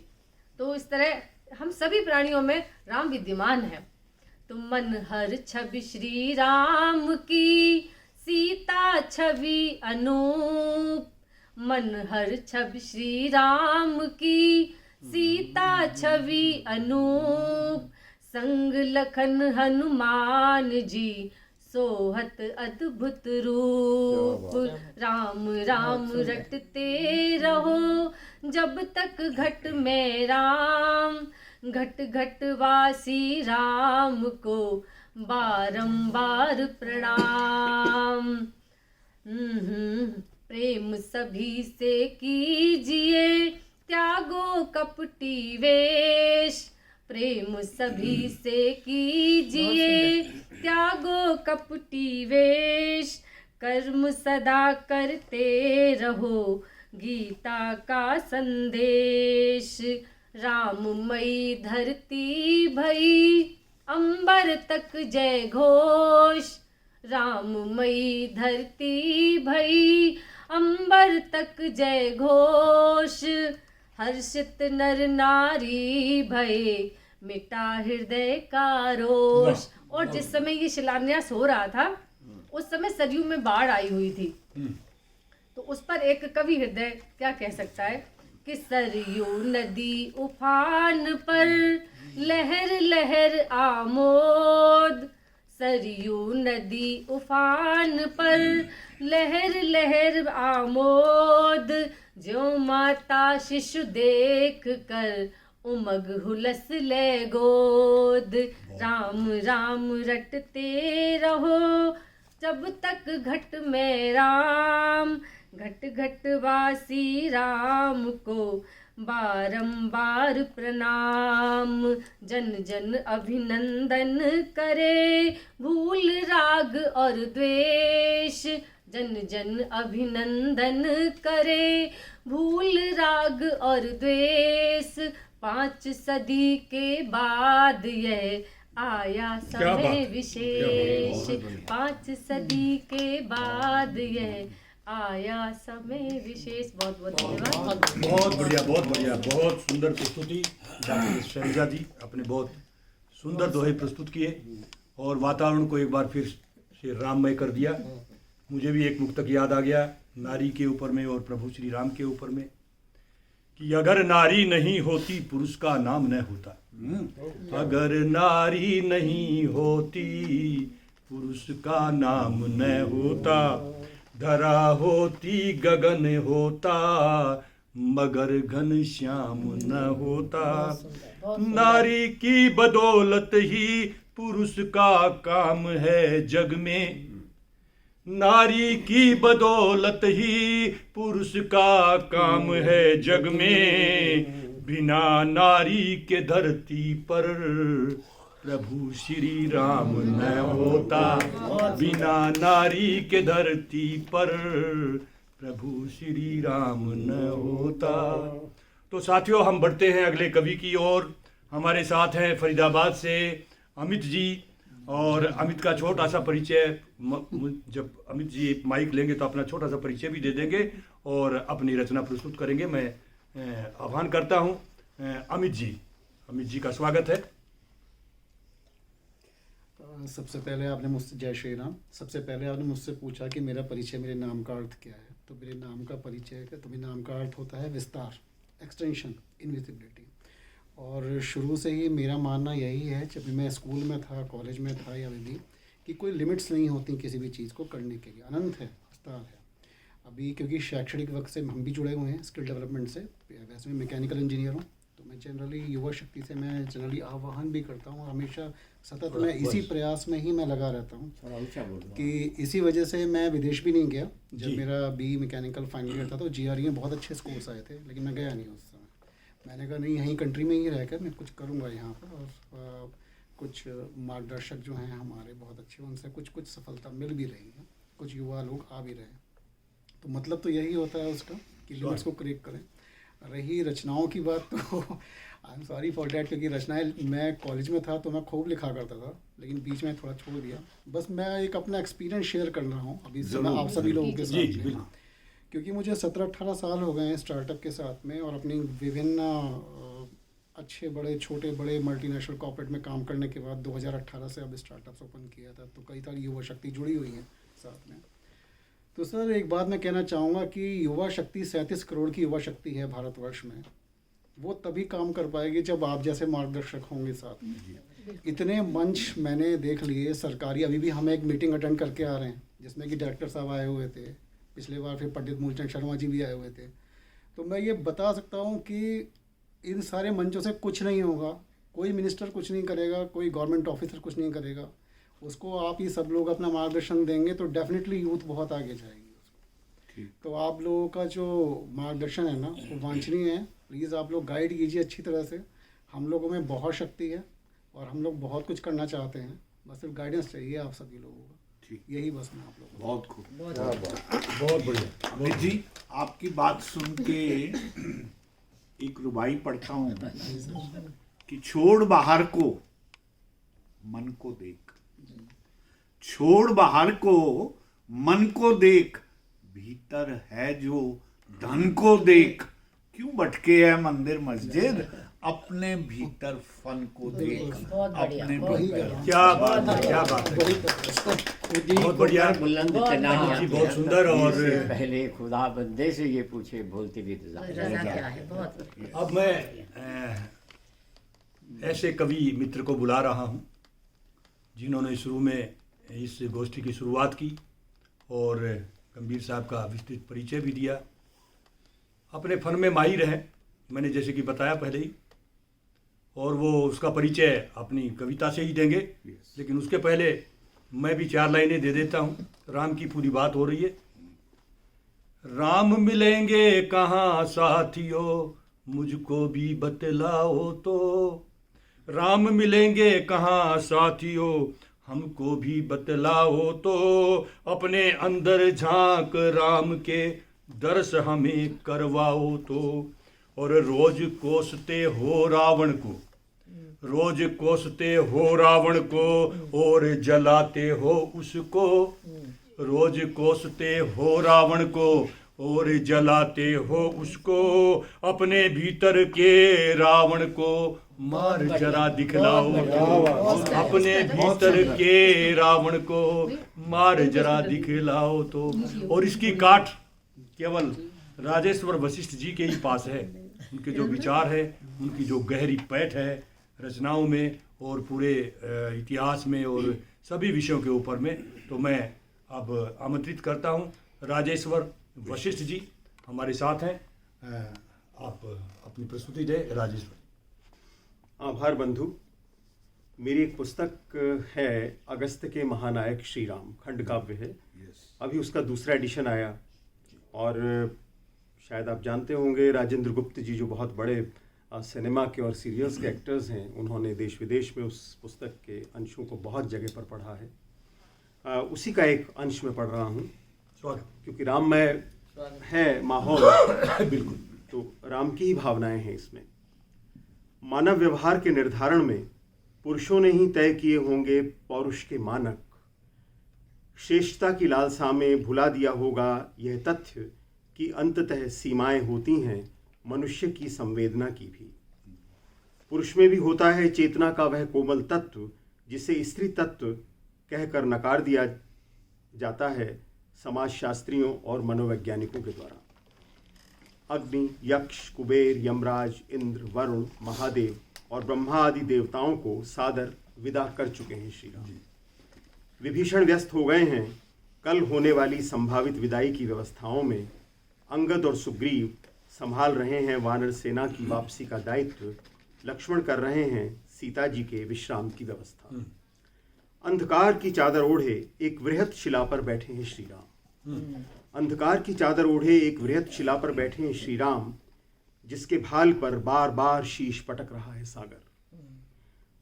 तो इस तरह हम सभी प्राणियों में राम विद्यमान है। तो मन हर छवि श्री राम की, सीता छवि अनूप, मन हर छवि श्री राम की, सीता छवि अनूप, संग लखन हनुमान जी, सोहत अद्भुत रूप। राम राम रटते रहो जब तक घट में राम, घट घट वासी राम को बारंबार प्रणाम। प्रेम सभी से कीजिए, त्यागो कपटी वेश, प्रेम सभी से कीजिए, त्यागो कपटी वेश, कर्म सदा करते रहो गीता का संदेश। राममयी धरती भई, अंबर तक जय घोष, राममयी धरती भई, अंबर तक जय घोष। हर्षित नर नारी भये, मिटा हृदय का रोष। और जिस समय ये शिलान्यास हो रहा था उस समय सरयू में बाढ़ आई हुई थी, तो उस पर एक कवि हृदय क्या कह सकता है कि सरयू नदी उफान पर, लहर लहर आमोद, सरयू नदी उफान पर, लहर लहर आमोद, ज्यों माता शिशु देख कर उमग हुलस ले गोद। राम राम रटते रहो जब तक घट में राम, घट घट वासी राम को बारंबार प्रणाम। जन जन अभिनंदन करे, भूल राग और द्वेष, जन जन अभिनंदन करे, भूल राग और द्वेष। 5 सदी के बाद यह आया समय विशेष, 5 सदी के बाद यह आया समय विशेष। बहुत बहुत धन्यवाद। बहुत बढ़िया, बहुत बढ़िया, बहुत सुंदर प्रस्तुति। डॉक्टर शैलजा जी अपने बहुत सुंदर दोहे प्रस्तुत किए और वातावरण को एक बार फिर से राममय कर दिया। मुझे भी एक मुक्तक याद आ गया नारी के ऊपर में और प्रभु श्री राम के ऊपर में कि अगर नारी नहीं होती पुरुष का नाम न होता, अगर नारी नहीं होती पुरुष का नाम न होता, धरा होती गगन होता मगर घन श्याम न होता। नारी की बदौलत ही पुरुष का काम है जग में, नारी की बदौलत ही पुरुष का काम है जग में। बिना नारी के धरती पर प्रभु श्री राम न होता, बिना नारी के धरती पर प्रभु श्री राम न होता। तो साथियों, हम बढ़ते हैं अगले कवि की ओर। हमारे साथ हैं फरीदाबाद से अमित जी, और अमित का छोटा सा परिचय, जब अमित जी माइक लेंगे तो अपना छोटा सा परिचय भी दे देंगे और अपनी रचना प्रस्तुत करेंगे। मैं आह्वान करता हूं अमित जी का स्वागत है। सबसे पहले आपने मुझसे, जय श्री राम, सबसे पहले आपने मुझसे पूछा कि मेरा परिचय, मेरे नाम का अर्थ क्या है। तो मेरे नाम का परिचय का, तो मेरे नाम का अर्थ होता है विस्तार, एक्सटेंशन, इनविजिबिलिटी। और शुरू से ही मेरा मानना यही है, जब मैं स्कूल में था, कॉलेज में था या भी, कि कोई लिमिट्स नहीं होती किसी भी चीज़ को करने के लिए, अनंत है, विस्तार है। अभी क्योंकि शैक्षणिक वक्त से हम भी जुड़े हुए हैं स्किल डेवलपमेंट से, वैसे मैं मैकेनिकल इंजीनियर हूँ, तो मैं जनरली युवा शक्ति से मैं जनरली आह्वान भी करता हूँ और हमेशा सतत मैं इसी प्रयास में ही मैं लगा रहता हूँ कि इसी वजह से मैं विदेश भी नहीं गया। जब मेरा बी मैकेनिकल फाइनल ईयर था तो GRE में बहुत अच्छे स्कोर्स आए थे, लेकिन मैं गया नहीं उस समय। मैंने कहा नहीं, यहीं कंट्री में ही रहकर मैं कुछ करूँगा यहाँ पर, और कुछ मार्गदर्शक जो हैं हमारे बहुत अच्छे, उनसे कुछ सफलता मिल भी रही है, कुछ युवा लोग आ भी रहे हैं। तो मतलब तो यही होता है उसका कि लिमिट्स को क्रैक करें। रही रचनाओं की बात, तो I am sorry for that, क्योंकि रचनाएं मैं कॉलेज में था तो मैं खूब लिखा करता था, लेकिन बीच में थोड़ा छोड़ दिया। बस मैं एक अपना एक्सपीरियंस शेयर कर रहा हूँ अभी से आप सभी लोगों के साथ में, क्योंकि मुझे 17-18 साल हो गए हैं स्टार्टअप के साथ में, और अपनी विभिन्न अच्छे बड़े छोटे बड़े मल्टीनेशनल कॉर्पोरेट में काम करने के बाद 2018 से अब स्टार्टअप्स ओपन किया था, तो कई सारी युवा शक्ति जुड़ी हुई है साथ में। तो सर एक बात मैं कहना चाहूँगा कि युवा शक्ति 37 करोड़ की युवा शक्ति है भारतवर्ष में, वो तभी काम कर पाएगी जब आप जैसे मार्गदर्शक होंगे साथ में। इतने मंच मैंने देख लिए सरकारी, अभी भी हम एक मीटिंग अटेंड करके आ रहे हैं जिसमें कि डायरेक्टर साहब आए हुए थे, पिछले बार फिर पंडित मूलचंद शर्मा जी भी आए हुए थे। तो मैं ये बता सकता हूँ कि इन सारे मंचों से कुछ नहीं होगा, कोई मिनिस्टर कुछ नहीं करेगा, कोई गवर्नमेंट ऑफिसर कुछ नहीं करेगा, उसको आप ही सब लोग अपना मार्गदर्शन देंगे तो डेफिनेटली यूथ बहुत आगे जाएगी। तो आप लोगों का जो मार्गदर्शन है ना वो वांछनीय है, प्लीज़ आप लोग गाइड कीजिए अच्छी तरह से। हम लोगों में बहुत शक्ति है और हम लोग बहुत कुछ करना चाहते हैं, बस सिर्फ गाइडेंस चाहिए आप सभी लोगों को। यही बस मैं आप लोगों को। बहुत खूब, बहुत बढ़िया। अमित जी, आपकी बात सुन के एक रुबाई पढ़ता हूँ कि छोड़ बाहर को मन को देख, छोड़ बाहर को मन को देख, भीतर है जो धन को देख। क्यों भटके है मंदिर मस्जिद, अपने भीतर फन को देख। बहुत बढ़िया, अपने बहुत भीतर क्या बात है, क्या बात है, बहुत बढ़िया बुलंद बहुत तना बढ़िया। जी, बहुत सुंदर। और इससे पहले खुदा बंदे से ये पूछे बोलते भी रजा रजा क्या है, बहुत बढ़िया। अब मैं ऐसे कवि मित्र को बुला रहा हूँ जिन्होंने शुरू में इस गोष्ठी की शुरुआत की और गंभीर साहब का विस्तृत परिचय भी दिया। अपने फन में माहिर हैं, मैंने जैसे कि बताया पहले ही, और वो उसका परिचय अपनी कविता से ही देंगे। लेकिन उसके पहले मैं भी 4 लाइनें दे देता हूँ। राम की पूरी बात हो रही है। राम मिलेंगे कहाँ साथियों, मुझको भी बतलाओ तो। राम मिलेंगे कहाँ साथियों, हमको भी बतलाओ तो। अपने अंदर झांक राम के, दर्श हमें करवाओ तो। और रोज कोसते हो रावण को, रोज कोसते हो रावण को, और जलाते हो उसको। रोज कोसते हो रावण को और जलाते हो उसको। अपने भीतर के रावण को मार जरा दिखलाओ तो। अपने भीतर के रावण को मार जरा दिखलाओ तो। और इसकी काट केवल राजेश्वर वशिष्ठ जी के ही पास है। उनके जो विचार है, उनकी जो गहरी पैठ है रचनाओं में और पूरे इतिहास में और सभी विषयों के ऊपर में, तो मैं अब आमंत्रित करता हूं राजेश्वर वशिष्ठ जी हमारे साथ हैं। आप अपनी प्रस्तुति दें राजेश्वर। आभार बंधु। मेरी एक पुस्तक है अगस्त के महानायक श्री राम, खंड काव्य है। अभी उसका दूसरा एडिशन आया और शायद आप जानते होंगे राजेंद्र गुप्त जी जो बहुत बड़े सिनेमा के और सीरियल्स के एक्टर्स हैं, उन्होंने देश विदेश में उस पुस्तक के अंशों को बहुत जगह पर पढ़ा है। उसी का एक अंश में पढ़ रहा हूँ क्योंकि राम में है माहौल बिल्कुल, तो राम की ही भावनाएं हैं इसमें। मानव व्यवहार के निर्धारण में पुरुषों ने ही तय किए होंगे पौरुष के मानक। श्रेष्ठता की लालसा में भुला दिया होगा यह तथ्य कि अंततः सीमाएं होती हैं मनुष्य की संवेदना की भी। पुरुष में भी होता है चेतना का वह कोमल तत्व जिसे स्त्री तत्व कहकर नकार दिया जाता है समाजशास्त्रियों और मनोवैज्ञानिकों के द्वारा। अग्नि, यक्ष, कुबेर, यमराज, इंद्र, वरुण, महादेव और ब्रह्मा आदि देवताओं को सादर विदा कर चुके हैं श्री राम। विभीषण व्यस्त हो गए हैं कल होने वाली संभावित विदाई की व्यवस्थाओं में। अंगद और सुग्रीव संभाल रहे हैं वानर सेना की वापसी का दायित्व। लक्ष्मण कर रहे हैं सीता जी के विश्राम की व्यवस्था। अंधकार की चादर ओढ़े एक वृहत शिला पर बैठे हैं श्री राम। अंधकार की चादर ओढ़े एक वृहत शिला पर बैठे हैं श्री राम, जिसके भाल पर बार बार शीश पटक रहा है सागर।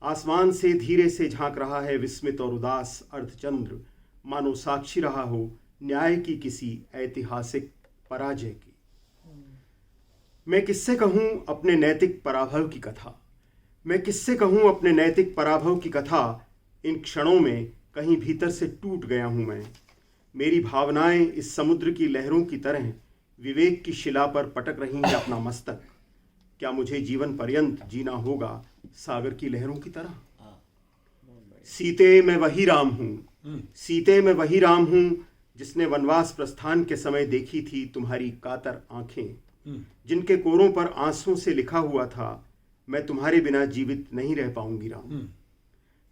आसमान से धीरे से झांक रहा है विस्मित और उदास अर्धचंद्र, मानो साक्षी रहा हो न्याय की किसी ऐतिहासिक पराजय की। मैं किससे कहूं अपने नैतिक पराभव की कथा, मैं किससे कहूं अपने नैतिक पराभव की कथा। इन क्षणों में कहीं भीतर से टूट गया हूं मैं। मेरी भावनाएं इस समुद्र की लहरों की तरह विवेक की शिला पर पटक रही हैं अपना मस्तक। क्या मुझे जीवन पर्यंत जीना होगा सागर की लहरों की तरह? सीते मैं वही राम हूँ, सीते मैं वही राम हूँ जिसने वनवास प्रस्थान के समय देखी थी तुम्हारी कातर आंखें, जिनके कोरों पर आंसुओं से लिखा हुआ था मैं तुम्हारे बिना जीवित नहीं रह पाऊंगी राम।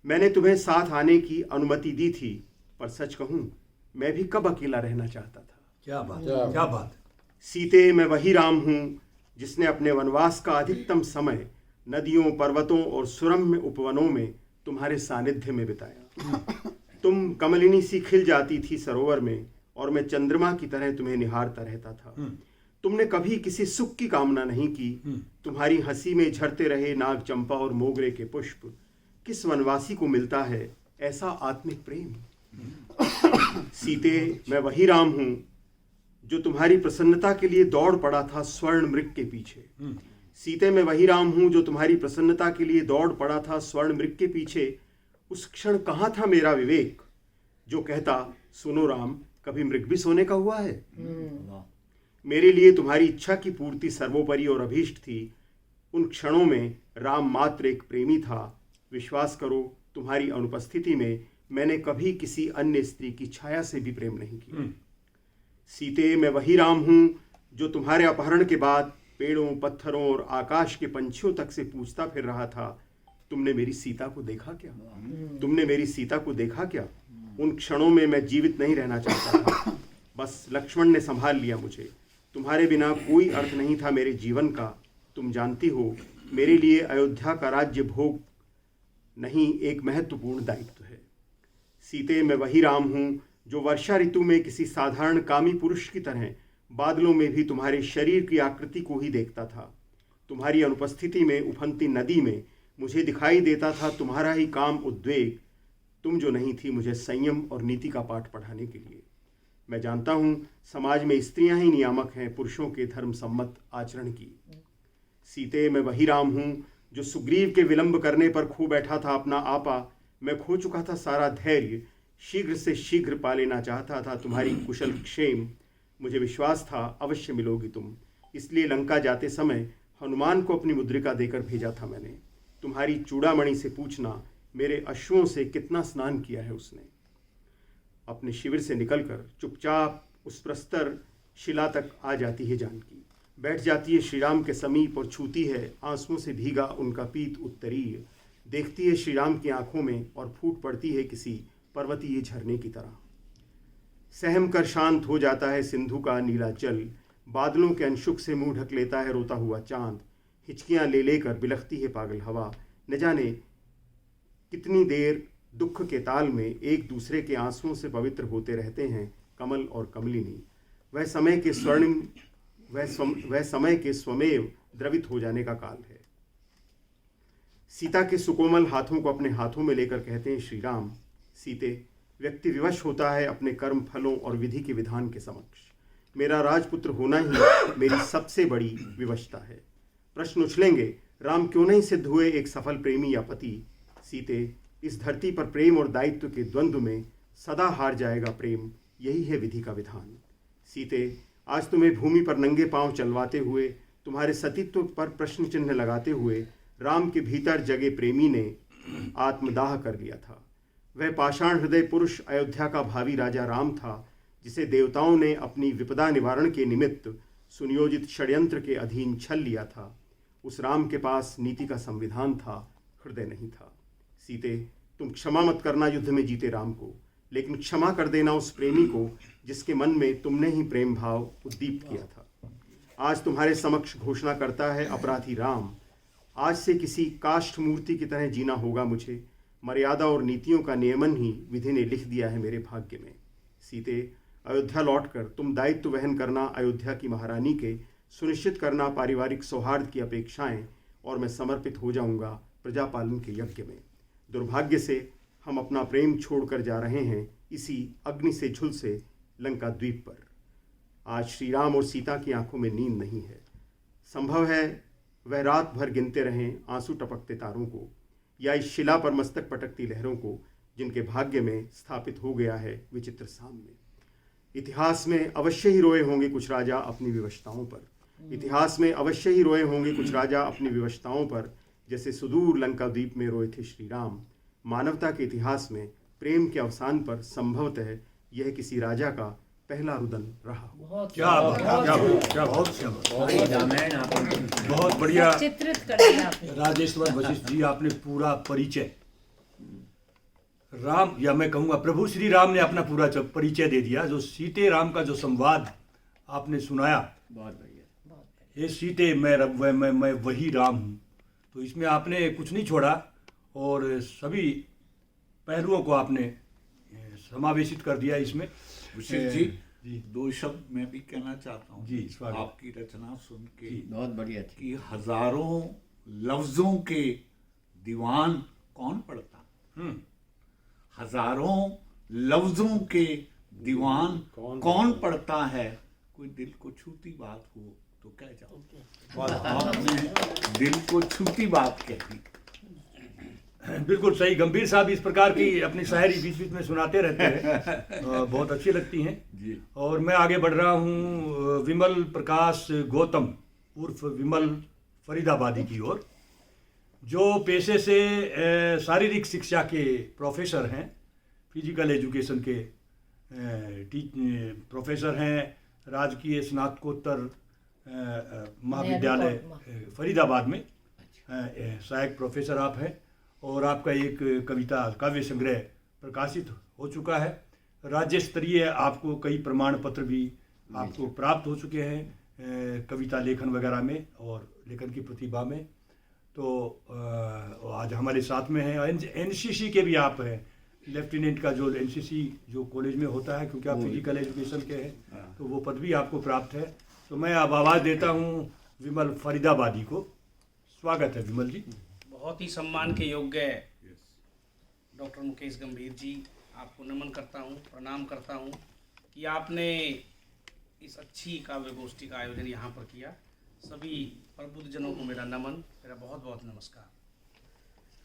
मैंने तुम्हें साथ आने की अनुमति दी थी, पर सच कहूं मैं भी कब अकेला रहना चाहता था। क्या बात है, क्या बात है। सीते, मैं वही राम हूं जिसने अपने वनवास का अधिकतम समय नदियों, पर्वतों और सुरम्य उपवनों में तुम्हारे सानिध्य में बिताया। तुम कमलिनी सी खिल जाती थी सरोवर में और मैं चंद्रमा की तरह तुम्हें निहारता रहता था। तुमने कभी किसी सुख की कामना नहीं की। तुम्हारी हंसी में झरते रहे नाग चंपा और मोगरे के पुष्प। किस वनवासी को मिलता है ऐसा आत्मिक प्रेम। सीते, मैं वही राम हूं जो तुम्हारी प्रसन्नता के लिए दौड़ पड़ा था स्वर्ण मृग के पीछे। सीते, मैं वही राम हूं जो तुम्हारी प्रसन्नता के लिए दौड़ पड़ा था स्वर्ण मृग के पीछे। उस क्षण कहाँ था मेरा विवेक जो कहता सुनो राम, कभी मृग भी सोने का हुआ है। मेरे लिए तुम्हारी इच्छा की पूर्ति सर्वोपरि और अभीष्ट थी। उन क्षणों में राम मात्र एक प्रेमी था। विश्वास करो, तुम्हारी अनुपस्थिति में मैंने कभी किसी अन्य स्त्री की छाया से भी प्रेम नहीं किया। सीते, मैं वही राम हूं जो तुम्हारे अपहरण के बाद पेड़ों, पत्थरों और आकाश के पंछियों तक से पूछता फिर रहा था तुमने मेरी सीता को देखा क्या? तुमने मेरी सीता को देखा क्या? उन क्षणों में मैं जीवित नहीं रहना चाहता था। बस लक्ष्मण ने संभाल लिया मुझे। तुम्हारे बिना कोई अर्थ नहीं था मेरे जीवन का। तुम जानती हो, मेरे लिए अयोध्या का राज्य भोग नहीं, एक महत्वपूर्ण दायित्व है। सीते, मैं वही राम हूं जो वर्षा ऋतु में किसी साधारण कामी पुरुष की तरह बादलों में भी तुम्हारे शरीर की आकृति को ही देखता था। तुम्हारी अनुपस्थिति में उफनती नदी में मुझे दिखाई देता था तुम्हारा ही काम उद्वेग। तुम जो नहीं थी मुझे संयम और नीति का पाठ पढ़ाने के लिए। मैं जानता हूं समाज में स्त्रियां ही नियामक हैं पुरुषों के धर्म सम्मत आचरण की। सीते, मैं वही राम हूं जो सुग्रीव के विलंब करने पर खो बैठा था अपना आपा। मैं खो चुका था सारा धैर्य, शीघ्र से शीघ्र पा लेना चाहता था तुम्हारी कुशल क्षेम। मुझे विश्वास था अवश्य मिलोगी तुम, इसलिए लंका जाते समय हनुमान को अपनी मुद्रिका देकर भेजा था मैंने। तुम्हारी चूड़ामणि से पूछना मेरे अश्वों से कितना स्नान किया है उसने। अपने शिविर से निकलकर चुपचाप उस प्रस्तर शिला तक आ जाती है जानकी, बैठ जाती है श्रीराम के समीप और छूती है आंसुओं से भीगा उनका पीत उत्तरीय। देखती है श्रीराम की आंखों में और फूट पड़ती है किसी पर्वतीय झरने की तरह। सहम कर शांत हो जाता है सिंधु का नीला जल। बादलों के अंशुक से मुंह ढक लेता है रोता हुआ चांद। हिचकियां ले लेकर बिलखती है पागल हवा। न जाने कितनी देर दुख के ताल में एक दूसरे के आंसुओं से पवित्र होते रहते हैं कमल और कमलिनी। वह समय के स्वमेव द्रवित हो जाने का काल है। सीता के सुकोमल हाथों को अपने हाथों में लेकर कहते हैं श्री राम, सीते, व्यक्ति विवश होता है अपने कर्म फलों और विधि के विधान के समक्ष। मेरा राजपुत्र होना ही मेरी सबसे बड़ी विवशता है। प्रश्न उछलेंगे, राम क्यों नहीं सिद्ध हुए एक सफल प्रेमी या पति? सीते, इस धरती पर प्रेम और दायित्व के द्वंद्व में सदा हार जाएगा प्रेम, यही है विधि का विधान। सीते, आज तुम्हें भूमि पर नंगे पांव चलवाते हुए, तुम्हारे सतीत्व पर प्रश्न चिन्ह लगाते हुए राम के भीतर जगे प्रेमी ने आत्मदाह कर लिया था। वह पाषाण हृदय पुरुष अयोध्या का भावी राजा राम था, जिसे देवताओं ने अपनी विपदा निवारण के निमित्त सुनियोजित षड्यंत्र के अधीन छल लिया था। उस राम के पास नीति का संविधान था, हृदय नहीं था। सीते, तुम क्षमा मत करना युद्ध में जीते राम को, लेकिन क्षमा कर देना उस प्रेमी को जिसके मन में तुमने ही प्रेम भाव उद्दीप्त किया था। आज तुम्हारे समक्ष घोषणा करता है अपराधी राम, आज से किसी काष्ठ मूर्ति की तरह जीना होगा मुझे। मर्यादा और नीतियों का नियमन ही विधि ने लिख दिया है मेरे भाग्य में। सीते, अयोध्या लौटकर तुम दायित्व वहन करना अयोध्या की महारानी के, सुनिश्चित करना पारिवारिक सौहार्द की अपेक्षाएं, और मैं समर्पित हो जाऊंगा प्रजापालन के यज्ञ में। दुर्भाग्य से हम अपना प्रेम छोड़कर जा रहे हैं इसी अग्नि से झुलसे लंका द्वीप पर। आज श्री राम और सीता की आंखों में नींद नहीं है। संभव है वह रात भर गिनते रहें आंसू टपकते तारों को, या इस शिला पर मस्तक पटकती लहरों को, जिनके भाग्य में स्थापित हो गया है विचित्र साम्य। इतिहास में अवश्य ही रोए होंगे कुछ राजा अपनी विवशताओं पर। इतिहास में अवश्य ही रोए होंगे कुछ राजा अपनी विवशताओं पर, जैसे सुदूर लंका द्वीप में रोए थे श्री राम। मानवता के इतिहास में प्रेम के अवसान पर संभवतः यह किसी राजा का पहला रुदन रहा हो। क्या बात, क्या बात, क्या बात, क्या बात। बहुत बढ़िया चित्रित कर दिया आपने। राजेश्वर वशिष्ठ जी, आपने पूरा परिचय राम, या मैं कहूँगा प्रभु श्री राम ने अपना पूरा परिचय दे दिया। जो सीते राम का जो संवाद आपने सुनाया, बहुत बढ़िया। ये सीते मैं वही राम हूँ, तो इसमें आपने कुछ नहीं छोड़ा और सभी पहलुओं को आपने समावेशित कर दिया इसमें। वशिष्ठ जी, जी, 2 शब्द मैं भी कहना चाहता हूँ जी, स्वागत। आपकी रचना सुन के बहुत बढ़िया थी। कि हजारों लफ्जों के दीवान कौन पढ़ता, हजारों लफ्जों के दीवान कौन पढ़ता है, कोई दिल को छूती बात हो तो कह जाओ। और आपने दिल को छूती बात कही। बिल्कुल सही। गंभीर साहब इस प्रकार की अपनी शायरी बीच बीच में सुनाते रहते हैं, बहुत अच्छी लगती हैं जी। और मैं आगे बढ़ रहा हूँ विमल प्रकाश गौतम उर्फ विमल फरीदाबादी की ओर, जो पेशे से शारीरिक शिक्षा के प्रोफेसर हैं, फिजिकल एजुकेशन के प्रोफेसर हैं, राजकीय स्नातकोत्तर महाविद्यालय फरीदाबाद में सहायक प्रोफेसर आप हैं और आपका एक कविता काव्य संग्रह प्रकाशित हो चुका है। राज्य स्तरीय आपको कई प्रमाण पत्र भी आपको प्राप्त हो चुके हैं कविता लेखन वगैरह में और लेखन की प्रतिभा में। तो आज हमारे साथ में हैं एनसीसी के भी आप हैं, लेफ्टिनेंट का जो एनसीसी जो कॉलेज में होता है, क्योंकि आप फिजिकल एजुकेशन के हैं तो वो पद भी आपको प्राप्त है। तो मैं अब आवाज़ देता हूँ विमल फरीदाबादी को। स्वागत है विमल जी। बहुत ही सम्मान के योग्य डॉक्टर मुकेश गंभीर जी, आपको नमन करता हूँ, प्रणाम करता हूँ कि आपने इस अच्छी काव्य गोष्ठी का आयोजन यहाँ पर किया। सभी प्रबुद्ध जनों को मेरा नमन, मेरा बहुत बहुत नमस्कार।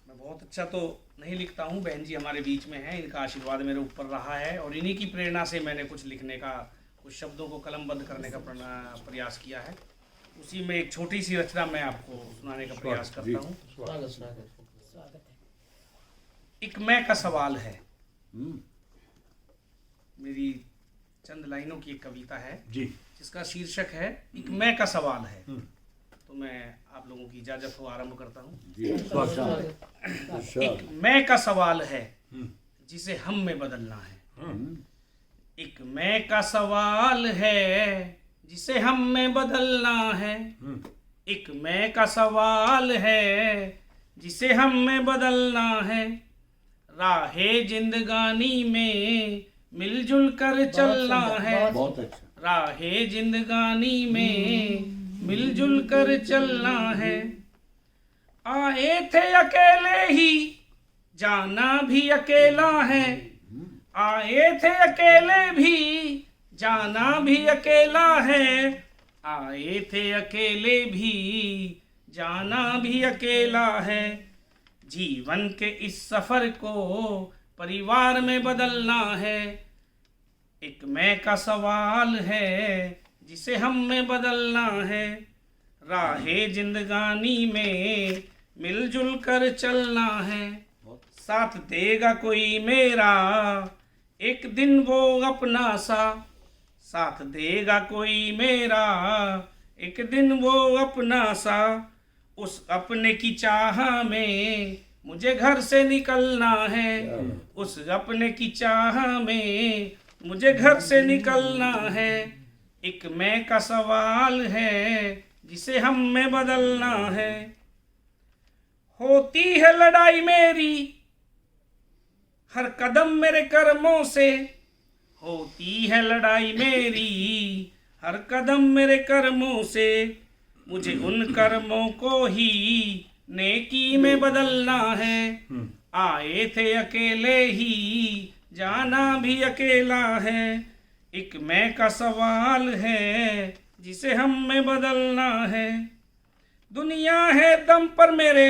मैं बहुत अच्छा तो नहीं लिखता हूँ, बहन जी हमारे बीच में हैं, इनका आशीर्वाद मेरे ऊपर रहा है और इन्हीं की प्रेरणा से मैंने कुछ लिखने का, कुछ शब्दों को कलमबद्ध करने का प्रयास किया है। उसी में एक छोटी सी रचना मैं आपको सुनाने का प्रयास करता हूँ। स्वागत है। एक मैं का सवाल है। मेरी चंद लाइनों की एक कविता है जी, जिसका शीर्षक है एक मैं का सवाल है। तो मैं आप लोगों की इजाजत हो आरंभ करता हूँ। एक मैं का सवाल है जिसे हम में बदलना है। एक मैं का सवाल है जिसे हम में बदलना है। एक मैं का सवाल है जिसे हम में बदलना है। राहे जिंदगानी में मिलजुल कर चलना है। बहुत अच्छा। राहे जिंदगानी में मिलजुल कर चलना है। आए थे अकेले ही जाना भी अकेला है। आए थे अकेले भी जाना भी अकेला है। आए थे अकेले भी जाना भी अकेला है। जीवन के इस सफर को परिवार में बदलना है। एक मैं का सवाल है जिसे हम में बदलना है। राहे जिंदगानी में मिलजुल कर चलना है। साथ देगा कोई मेरा एक दिन वो अपना सा। साथ देगा कोई मेरा एक दिन वो अपना सा। उस अपने की चाह में मुझे घर से निकलना है। उस अपने की चाह में मुझे घर से निकलना है। एक मैं का सवाल है जिसे हम में बदलना है। होती है लड़ाई मेरी हर कदम मेरे कर्मों से। होती है लड़ाई मेरी हर कदम मेरे कर्मों से। मुझे उन कर्मों को ही नेकी में बदलना है। आए थे अकेले ही जाना भी अकेला है। एक मैं का सवाल है जिसे हम में बदलना है। दुनिया है दम पर मेरे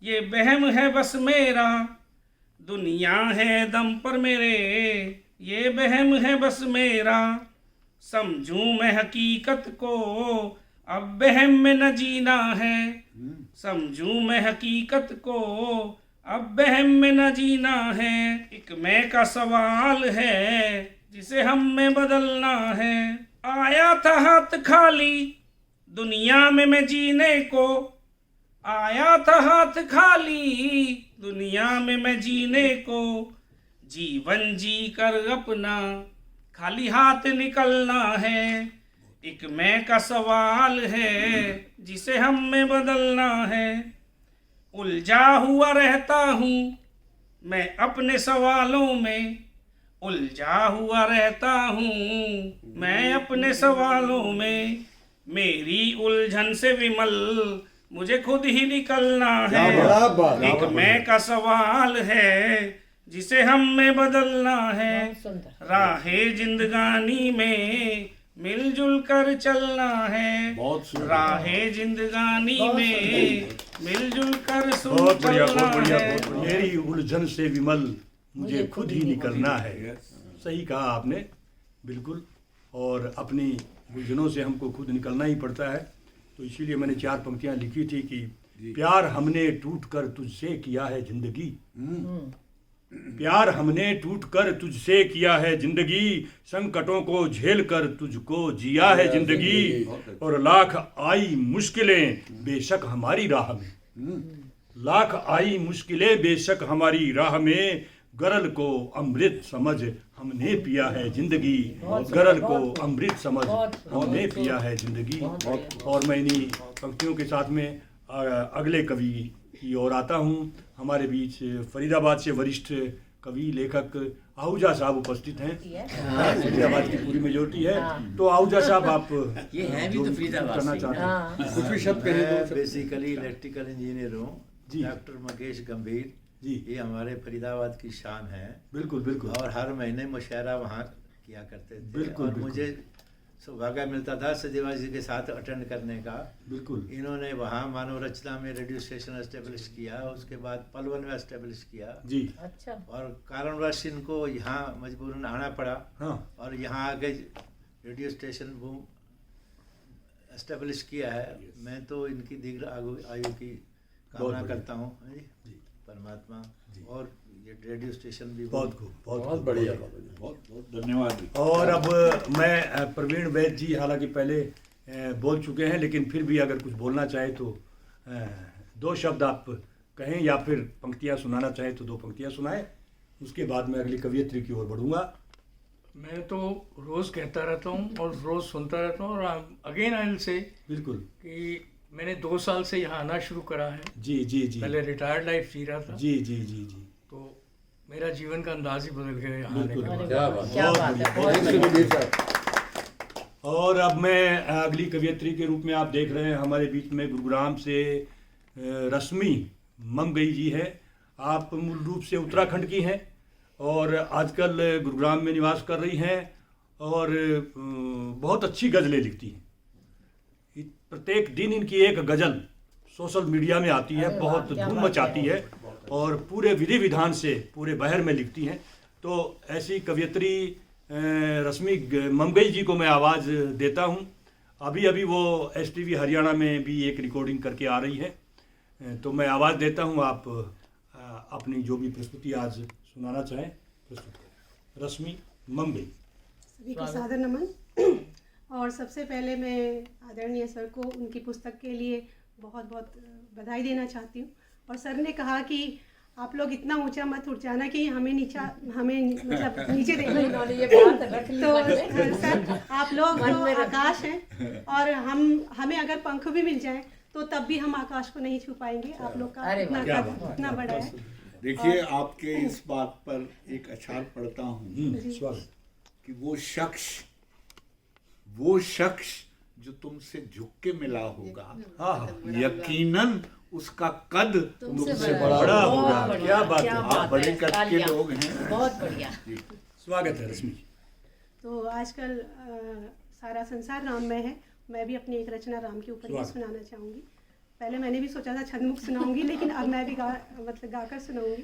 ये वहम है बस मेरा। दुनिया है दम पर मेरे ये वहम है बस मेरा। समझूं मैं हकीकत को अब वहम में न जीना है। समझूं मैं हकीकत को अब बहम में न जीना है, एक मैं का सवाल है जिसे हम में बदलना है। आया था हाथ खाली दुनिया में मैं जीने को, आया था हाथ खाली दुनिया में मैं जीने को। जीवन जी कर अपना खाली हाथ निकलना है, एक मैं का सवाल है जिसे हम में बदलना है। उलझा हुआ रहता हूँ मैं अपने सवालों में, उलझा हुआ रहता हूँ मैं अपने सवालों में। मेरी उलझन से विमल मुझे खुद ही निकलना है, एक मैं का सवाल है जिसे हम में बदलना है। राहे जिंदगानी में मिलजुल कर चलना है, राहे जिंदगानी में मिलजुल कर बहुत बढ़िया, चलना बहुत बढ़िया, है। बहुत बढ़िया। मेरी उलझन से विमल मुझे खुद ही निकलना है। सही कहा आपने, बिल्कुल। और अपनी उलझनों से हमको खुद निकलना ही पड़ता है। तो इसीलिए मैंने 4 पंक्तियां लिखी थी कि प्यार हमने टूट कर तुझसे किया है जिंदगी, प्यार हमने टूट कर तुझसे किया है जिंदगी। संकटों को झेल कर तुझको जिया है जिंदगी। और लाख आई मुश्किलें बेशक हमारी राह में, लाख आई मुश्किलें बेशक हमारी राह में। गरल को अमृत समझ हमने पिया है जिंदगी, गरल को अमृत समझ हमने पिया है जिंदगी। और मैं इन्हीं पंक्तियों के साथ में अगले कवि की ओर आता हूँ। हमारे बीच फरीदाबाद से वरिष्ठ कवि लेखक आहूजा साहब उपस्थित हैं। फरीदाबाद की पूरी मेजोरिटी है। तो आहूजा साहब, आप ये हैं भी तो फरीदाबाद करना से। चाहते हैं कुछ भी शब्द कहें तो। बेसिकली इलेक्ट्रिकल इंजीनियर हूँ। जी। डॉक्टर मुकेश गंभीर जी, ये हमारे फरीदाबाद की शान है। बिल्कुल बिल्कुल। और हर महीने मुशायरा वहाँ किया करते थे। बिल्कुल, और बिल्कुल। मुझे सौभाग्य मिलता था सजीवा जी के साथ अटेंड करने का। बिल्कुल। इन्होंने वहाँ मानव रचना में रेडियो स्टेशन एस्टेब्लिश किया, उसके बाद पलवल में एस्टेब्लिश किया जी। अच्छा। और कारणवश इनको यहाँ मजबूरन आना पड़ा। हाँ। और यहाँ आगे रेडियो स्टेशन वो एस्टेब्लिश किया है। मैं तो इनकी दीर्घ आयु की कामना करता हूँ परमात्मा। और ये रेडियो स्टेशन भी बहुत खूब, बहुत बढ़िया, बहुत बहुत धन्यवाद। और अब मैं प्रवीण वैद्य जी हालांकि पहले बोल चुके हैं, लेकिन फिर भी अगर कुछ बोलना चाहे तो 2 शब्द आप कहें, या फिर पंक्तियां सुनाना चाहें तो 2 पंक्तियां सुनाएं। उसके बाद मैं अगली कवियत्री की ओर बढ़ूंगा। मैं तो रोज़ कहता रहता हूँ और रोज़ सुनता रहता हूँ। और अगेन आई विल से बिल्कुल कि मैंने 2 साल से यहाँ आना शुरू करा है। जी जी जी। पहले रिटायर्ड लाइफ जी रहा था। जी जी जी जी। तो मेरा जीवन का अंदाज ही बदल गया यहाँ आने बिल्कुल। के बाद। क्या बात है। और अब मैं अगली कवियत्री के रूप में आप देख रहे हैं हमारे बीच में गुरुग्राम से रश्मि ममगई जी है। आप मूल रूप से उत्तराखंड की हैं और आजकल गुरुग्राम में निवास कर रही हैं और बहुत अच्छी गज़लें लिखती हैं। प्रत्येक दिन इनकी एक गज़ल सोशल मीडिया में आती है, बहुत धूम मचाती है और पूरे विधि विधान से पूरे बहर में लिखती हैं। तो ऐसी कवियत्री रश्मि ममगई जी को मैं आवाज़ देता हूँ। अभी अभी वो STV हरियाणा में भी एक रिकॉर्डिंग करके आ रही है। तो मैं आवाज़ देता हूँ, आप अपनी जो भी प्रस्तुति आज सुनाना चाहें प्रस्तुत करें। रश्मि ममगई। सभी को सादर नमन। और सबसे पहले मैं आदरणीय सर को उनकी पुस्तक के लिए बहुत बहुत बधाई देना चाहती हूँ। और सर ने कहा कि आप लोग इतना ऊंचा मत उठ जाना कि हमें मतलब नीचे देखना। तो सर, आप लोग तो आकाश हैं और हमें अगर पंख भी मिल जाए तो तब भी हम आकाश को नहीं छू पाएंगे। आप लोग का इतना बड़ा है। देखिए, आपके इस बात पर एक अचार पढ़ता हूँ कि वो शख्स जो तुमसे झुक के मिला होगा, यकीनन उसका कद तुमसे बड़ा होगा। क्या बात है, आप बड़े कद के लोग हैं। बहुत बढ़िया। स्वागत है रश्मि। तो आजकल सारा संसार राममय है। मैं भी अपनी एक रचना राम के ऊपर ही सुनाना चाहूँगी। पहले मैंने भी सोचा था छंदमुक्त सुनाऊंगी, लेकिन अब मैं भी गाकर सुनाऊंगी।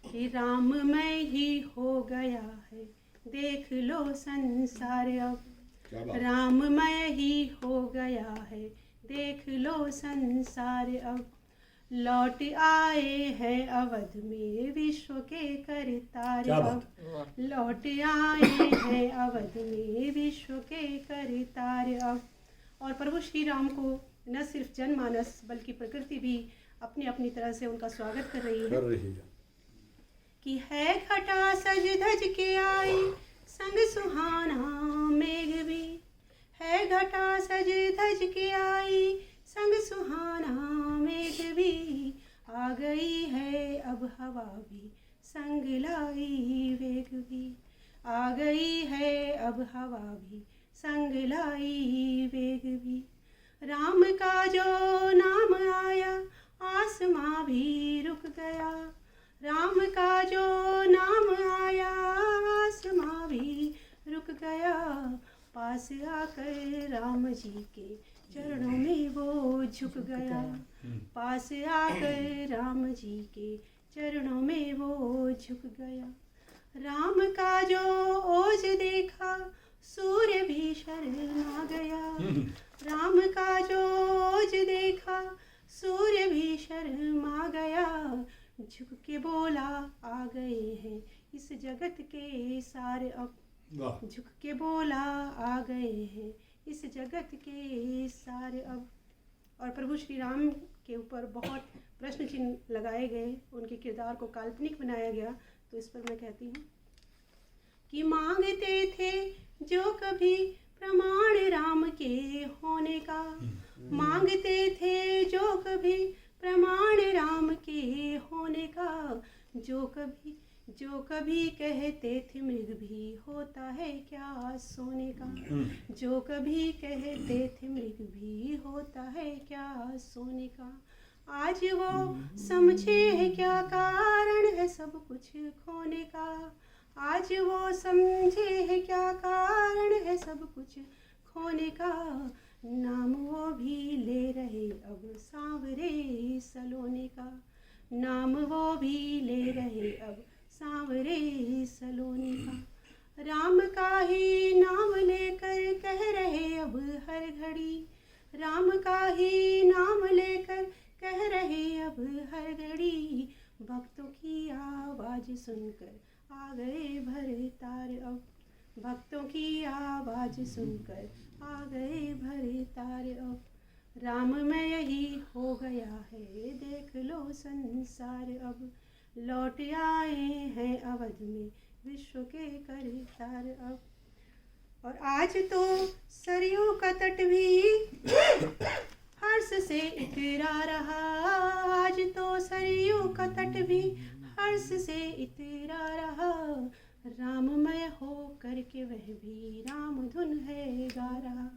कि राममय ही हो गया है, देख लो संसार अब, राममय ही हो गया है, देख लो संसार अब। लौट आए हैं अवध में विश्व के करतार क्या अब। बात लौट आए हैं अवध में विश्व के करतार अब। और प्रभु श्री राम को न सिर्फ जनमानस बल्कि प्रकृति भी अपनी अपनी तरह से उनका स्वागत कर रही है कि है घटा सज धज के आई संग सुहाना मेघ भी। है घटा सज धज के आई संग सुहाना मेघ भी। आ गई है अब हवा भी संग लाई वेग भी। आ गई है अब हवा भी संग लाई वेग भी। राम का जो नाम आया आसमां भी रुक गया। राम का जो नाम आया आसमां भी रुक गया। पास आकर राम जी के चरणों में वो झुक गया। पास आकर राम जी के चरणों में वो झुक गया। राम का जो ओज देखा सूर्य भी शर्मा गया। राम का जो ओज देखा सूर्य भी शर्मा गया। झुक के बोला आ गए हैं इस जगत के सारे अब। झुक के बोला आ गए हैं इस जगत के सारे अब। और प्रभु श्री राम के ऊपर बहुत प्रश्न चिन्ह लगाए गए, उनके किरदार को काल्पनिक बनाया गया। तो इस पर मैं कहती हूँ कि मांगते थे जो कभी प्रमाण राम के होने का। मांगते थे जो कभी प्रमाण राम के होने का। जो कभी कहते थे मृग भी होता है क्या सोने का। जो कभी कहते थे मृग भी होता है क्या सोने का। आज वो समझे है क्या कारण है सब कुछ खोने का। आज वो समझे है क्या कारण है सब कुछ खोने का। नाम वो भी ले रहे अब सांवरे सलोने का। नाम वो भी ले रहे अब सांवरे सलोने का। राम का ही नाम लेकर कह रहे अब हर घड़ी। राम का ही नाम लेकर कह रहे अब हर घड़ी। भक्तों की आवाज़ सुनकर आ गए भर तार अब। भक्तों की आवाज़ सुनकर आ गए भर तार अब। राममय ही हो गया है देख लो संसार अब। लौट आए हैं अवध में विश्व के करतार अब। और आज तो सरयू का तट भी हर्ष से इतरा रहा। आज तो सरयू का तट भी हर्ष से इतरा रहा। राममय हो करके वह भी राम धुन है गा रहा।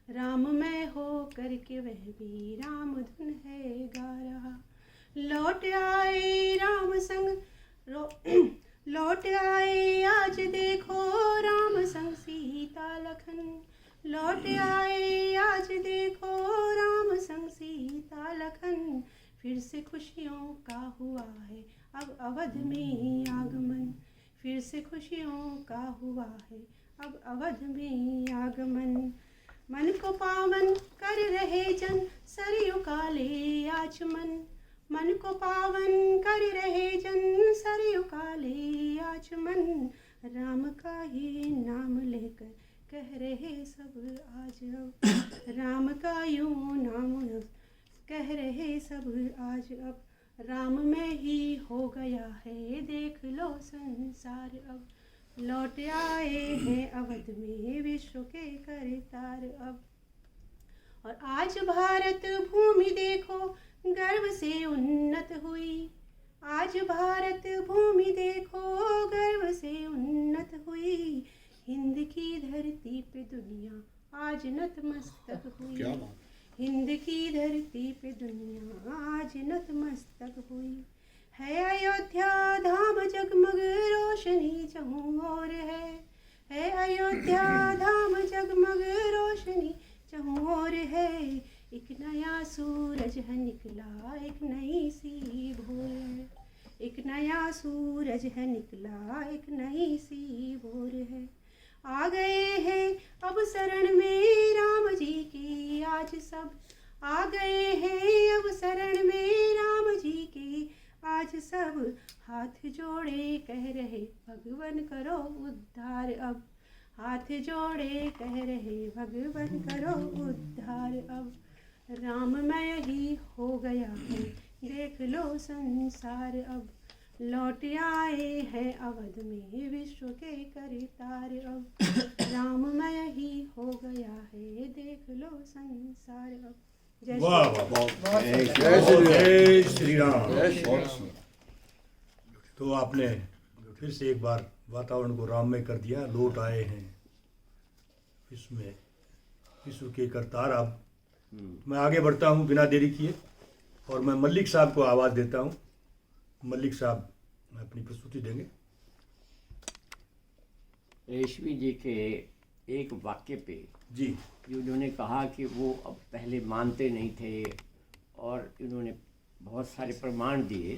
राममय हो करके वह भी राम धुन है गा रहा। लौट आए राम संग लौट आए आज देखो राम संग सीता लखन। लौट आए आज देखो राम संग सीता लखन। फिर से खुशियों का हुआ है अब अवध में आगमन। फिर से खुशियों का हुआ है अब अवध में आगमन। मन को पावन कर रहे जन सरयू काले आचमन। मन को पावन कर रहे जन सरयू काले आचमन। राम का ही नाम लेकर कह रहे सब आज अब। राम का यूं नाम कह रहे सब आज अब। राम में ही हो गया है देख लो संसार अब। लौट आए हैं अवध में विश्व के करतार अब। और आज भारत भूमि देखो गर्व से उन्नत हुई। आज भारत भूमि देखो गर्व से उन्नत हुई। हिंद की धरती पे दुनिया आज नतमस्तक हुई। हिंद की धरती पे दुनिया आज नतमस्तक हुई। है अयोध्या धाम जगमग रोशनी चहुं ओर है। है अयोध्या धाम जगमग रोशनी चहुं ओर है। एक नया सूरज है निकला एक नई सी भोर है। एक नया सूरज है निकला एक नई सी भोर है। आ गए हैं अब शरण में राम जी की आज सब। आ गए हैं अब शरण में राम अब, हाथ जोड़े कह रहे भगवन करो उद्धार अब, हाथ जोड़े कह रहे भगवन करो उद्धार अब, राममय ही हो गया है देख लो संसार अब, लौट आए हैं अवध में विश्व के करतार अब, राममय ही हो गया है देख लो संसार अब। जय वाह श्री वाह वाह, जय श्री राम। तो आपने फिर से एक बार वातावरण को राममय कर दिया, लौट आए हैं इसमें विश्व के करतार अब। मैं आगे बढ़ता हूँ बिना देरी किए और मैं मल्लिक साहब को आवाज़ देता हूँ। मल्लिक साहब अपनी प्रस्तुति देंगे। रेशमी जी के एक वाक्य पे जी, उन्होंने कहा कि वो अब पहले मानते नहीं थे और इन्होंने बहुत सारे प्रमाण दिए।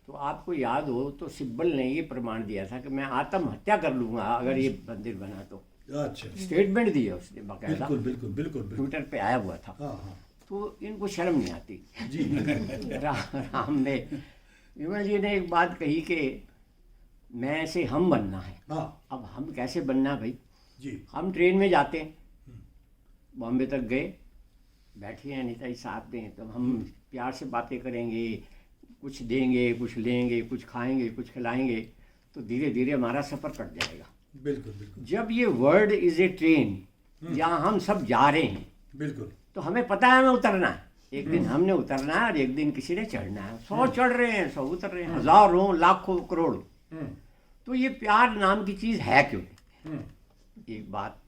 तो आपको याद हो तो सिब्बल ने ये प्रमाण दिया था कि मैं आत्महत्या कर लूँगा अगर ये मंदिर बना तो। अच्छा, स्टेटमेंट दिया उसने बाकायदा, बिल्कुल बिल्कुल बिल्कुल बिल्कुल। ट्विटर पे आया हुआ था। हाँ हाँ तो इनको शर्म नहीं आती जी। राम ने, विमल जी ने एक बात कही कि मैं से हम बनना है। हाँ अब हम कैसे बनना भाई? जी, हम ट्रेन में जाते हैं, बॉम्बे तक गए, बैठे हैं अनिता जी साथ में, तो हम प्यार से बातें करेंगे, कुछ देंगे, कुछ लेंगे, कुछ खाएंगे, कुछ खिलाएंगे, तो धीरे धीरे हमारा सफ़र कट जाएगा। बिल्कुल बिल्कुल जब ये वर्ल्ड इज़ ए ट्रेन जहाँ हम सब जा रहे हैं, बिल्कुल। तो हमें पता है हमें उतरना है। एक दिन हमने उतरना है और एक दिन किसी ने चढ़ना है। 100 चढ़ रहे हैं, 100 उतर रहे हैं, हज़ारों लाखों करोड़ों। तो ये प्यार नाम की चीज़ है क्यों नहीं? एक बात।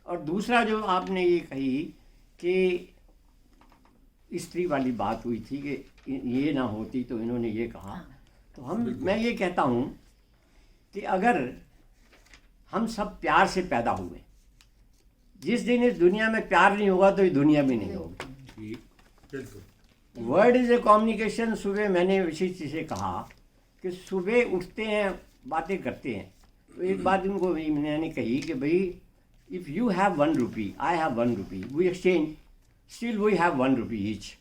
और दूसरा जो आपने ये कही कि स्त्री वाली बात हुई थी कि ये ना होती तो इन्होंने ये कहा, तो मैं ये कहता हूँ कि अगर हम सब प्यार से पैदा हुए, जिस दिन इस दुनिया में प्यार नहीं होगा तो ये दुनिया भी नहीं होगी। बिल्कुल। Word is a communication. सुबह मैंने विशिष्ट से कहा कि सुबह उठते हैं, बातें करते हैं, तो एक बात इनको मैंने कही कि भाई if you have 1 rupee, I have 1 rupee, we exchange, still we have 1 rupee each.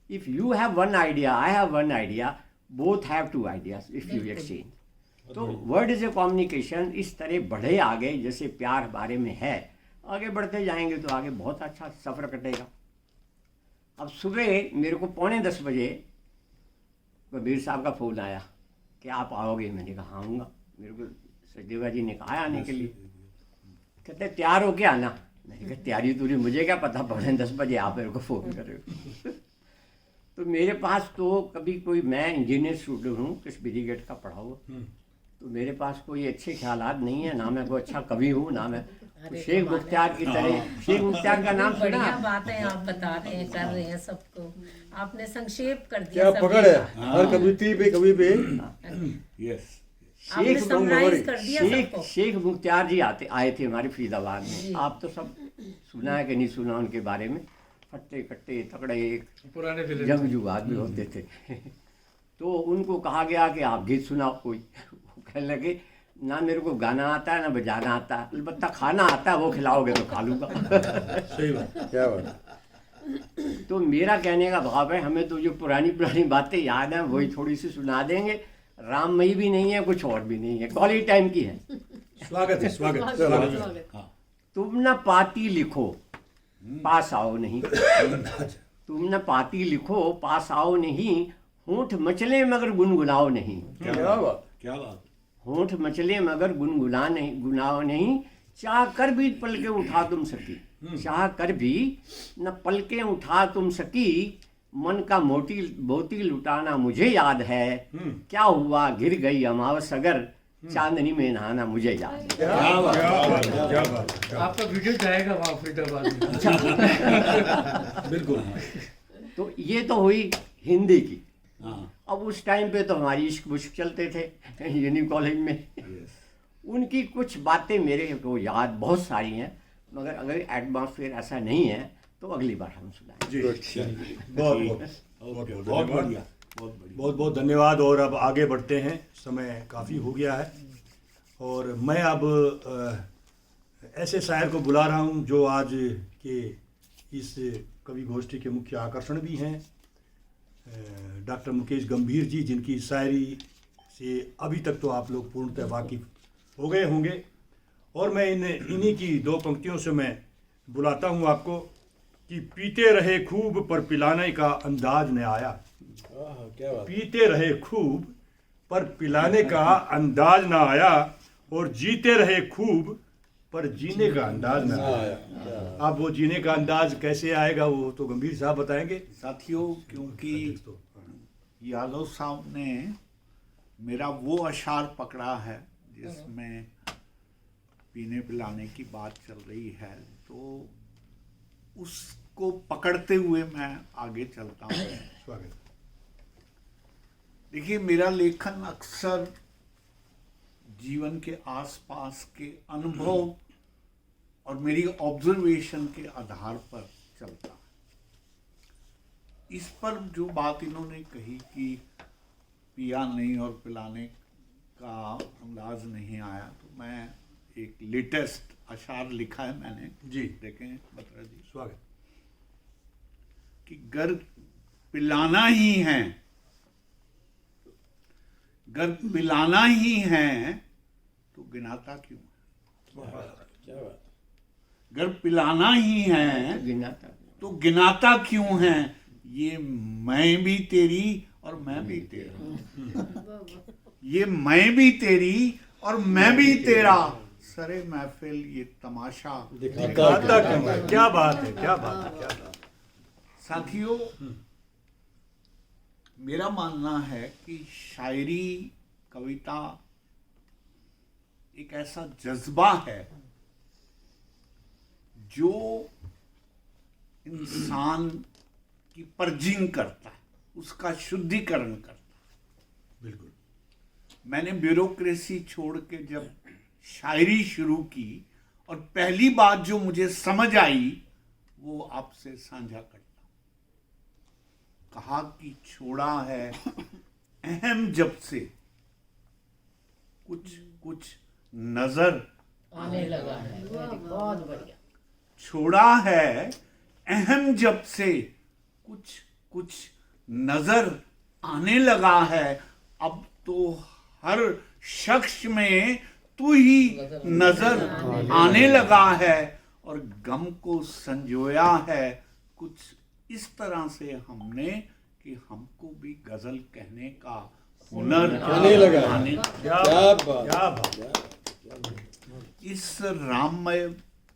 If you have 1 idea, I have 1 idea, both have 2 ideas if you exchange. तो वर्ड इज़ ए कम्युनिकेशन इस तरह बढ़े आगे, जैसे प्यार बारे में है, आगे बढ़ते जाएंगे तो आगे बहुत अच्छा सफ़र कटेगा। अब सुबह मेरे को 9:45 बजे कबीर साहब का फ़ोन आया कि आप आओगे? मैंने कहा आऊँगा। मेरे को सचदेवा जी ने कहा आने के लिए, कहते तैयार हो के आना। मैंने कहा तैयारी दूरी मुझे क्या पता, 9:45 बजे आप मेरे को फ़ोन कर रहे हो। तो मेरे पास तो कभी कोई, मैं इंजीनियर स्टूडेंट हूँ, कश्मीरी गेट का पढ़ा हुआ, तो मेरे पास कोई अच्छे ख्यालात नहीं है, ना मैं कोई अच्छा कवि हूँ, ना मैं शेख मुख्तार की तरह। शेख मुख्तार का नाम सुना? बढ़िया बात है, आप बता रहे हैं, कर रहे हैं सबको, आपने संक्षेप कर दिया। क्या पकड़ है हर कविता पे कवि पे। यस, आपने समराइज कर दिया सबको। शेख मुख्तार जी आए थे हमारे फरीदाबाद में। आप तो सब सुना है कि नहीं सुना उनके बारे में? फट्टे कट्टे तगड़े पुराने जंगजू आदमी होते थे। तो उनको कहा गया कि आप गीत सुनाओ कोई। वो कहने लगे ना मेरे को गाना आता है ना बजाना आता है, अलबत्ता खाना आता है, वो खिलाओगे तो खा लूँगा। सही बात, क्या बात। तो मेरा कहने का भाव है, हमें तो जो पुरानी पुरानी बातें याद हैं वही थोड़ी सी सुना देंगे। राममयी भी नहीं है, कुछ और भी नहीं है, कॉलेज टाइम की है। स्वागत है, स्वागत स्वागत। तुम न पाती लिखो पास आओ नहीं, तुम न पाती लिखो पास आओ नहीं, होंठ मचले मगर गुनगुनाओ नहीं। क्या बात, क्या बात। होंठ मचले मगर गुनाओ नहीं, चाह कर भी पलके उठा तुम सकी, चाह कर भी न पलके उठा तुम सकी, मन का मोती लुटाना मुझे याद है, क्या हुआ गिर गई अमावस अगर, चांदनी में नहाना मुझे याद है। क्या बात, क्या बात। आपका वीडियो जाएगा वहाँ फरीदाबाद में। बिल्कुल। तो ये तो हुई हिंदी की। हाँ, अब उस टाइम पे तो हमारी इश्क बुश्क चलते थे यूनि कॉलेज में। उनकी कुछ बातें मेरे को याद बहुत सारी हैं, मगर अगर एटमॉस्फेयर ऐसा नहीं है तो अगली बार हम सुनाएंगे। जी, बहुत बहुत बढ़िया, बहुत बढ़िया। बहुत बहुत धन्यवाद। और अब आगे बढ़ते हैं, समय काफ़ी हो गया है और मैं अब ऐसे शायर को बुला रहा हूं जो आज के इस कवि गोष्ठी के मुख्य आकर्षण भी हैं। डॉक्टर मुकेश गंभीर जी, जिनकी शायरी से अभी तक तो आप लोग पूर्णतः वाकिफ हो गए होंगे। और मैं इन्हीं की 2 पंक्तियों से मैं बुलाता हूँ आपको कि पीते रहे खूब पर पिलाने का अंदाज न आया। क्या बात। पीते रहे खूब पर पिलाने का अंदाज ना आया, और जीते रहे खूब पर जीने का अंदाज ना आया। अब वो जीने का अंदाज कैसे आएगा वो तो गंभीर साहब बताएंगे। साथियों, क्योंकि यादव साहब ने मेरा वो अशार पकड़ा है जिसमें पीने पिलाने की बात चल रही है, तो उसको पकड़ते हुए मैं आगे चलता हूँ। स्वागत। देखिए, मेरा लेखन अक्सर जीवन के आसपास के अनुभव और मेरी ऑब्जर्वेशन के आधार पर चलता है। इस पर जो बात इन्होंने कही कि पिया नहीं और पिलाने का अंदाज नहीं आया, तो मैं एक लेटेस्ट अशार लिखा है मैंने। जी देखें बत्रा जी। स्वागत। कि गर पिलाना ही है, गर पिलाना ही है तो गिनाता क्यों है? क्या बात। गर पिलाना ही है तो गिनाता क्यों है? ये मैं भी तेरी और मैं भी तेरा, ये मैं भी तेरी और मैं भी तेरा, सरे महफिल ये तमाशा दिखाता क्यों है? क्या बात है, क्या बात है, क्या बात है। साथियों, मेरा मानना है कि शायरी, कविता एक ऐसा जज्बा है जो इंसान की पर्जिंग करता है, उसका शुद्धिकरण करता है। बिल्कुल। मैंने ब्यूरोक्रेसी छोड़ के जब शायरी शुरू की और पहली बात जो मुझे समझ आई वो आपसे साझा करता हूं। कहा कि छोड़ा है अहम जब से कुछ कुछ नजर आने लगा है। बहुत बढ़िया। छोड़ा है अहम जब से कुछ कुछ नजर आने लगा है, अब तो हर शख्स में तू ही नजर आने लगा है, और गम को संजोया है कुछ इस तरह से हमने कि हमको भी गजल कहने का हुनर आने लगा। क्या बात। इस राममय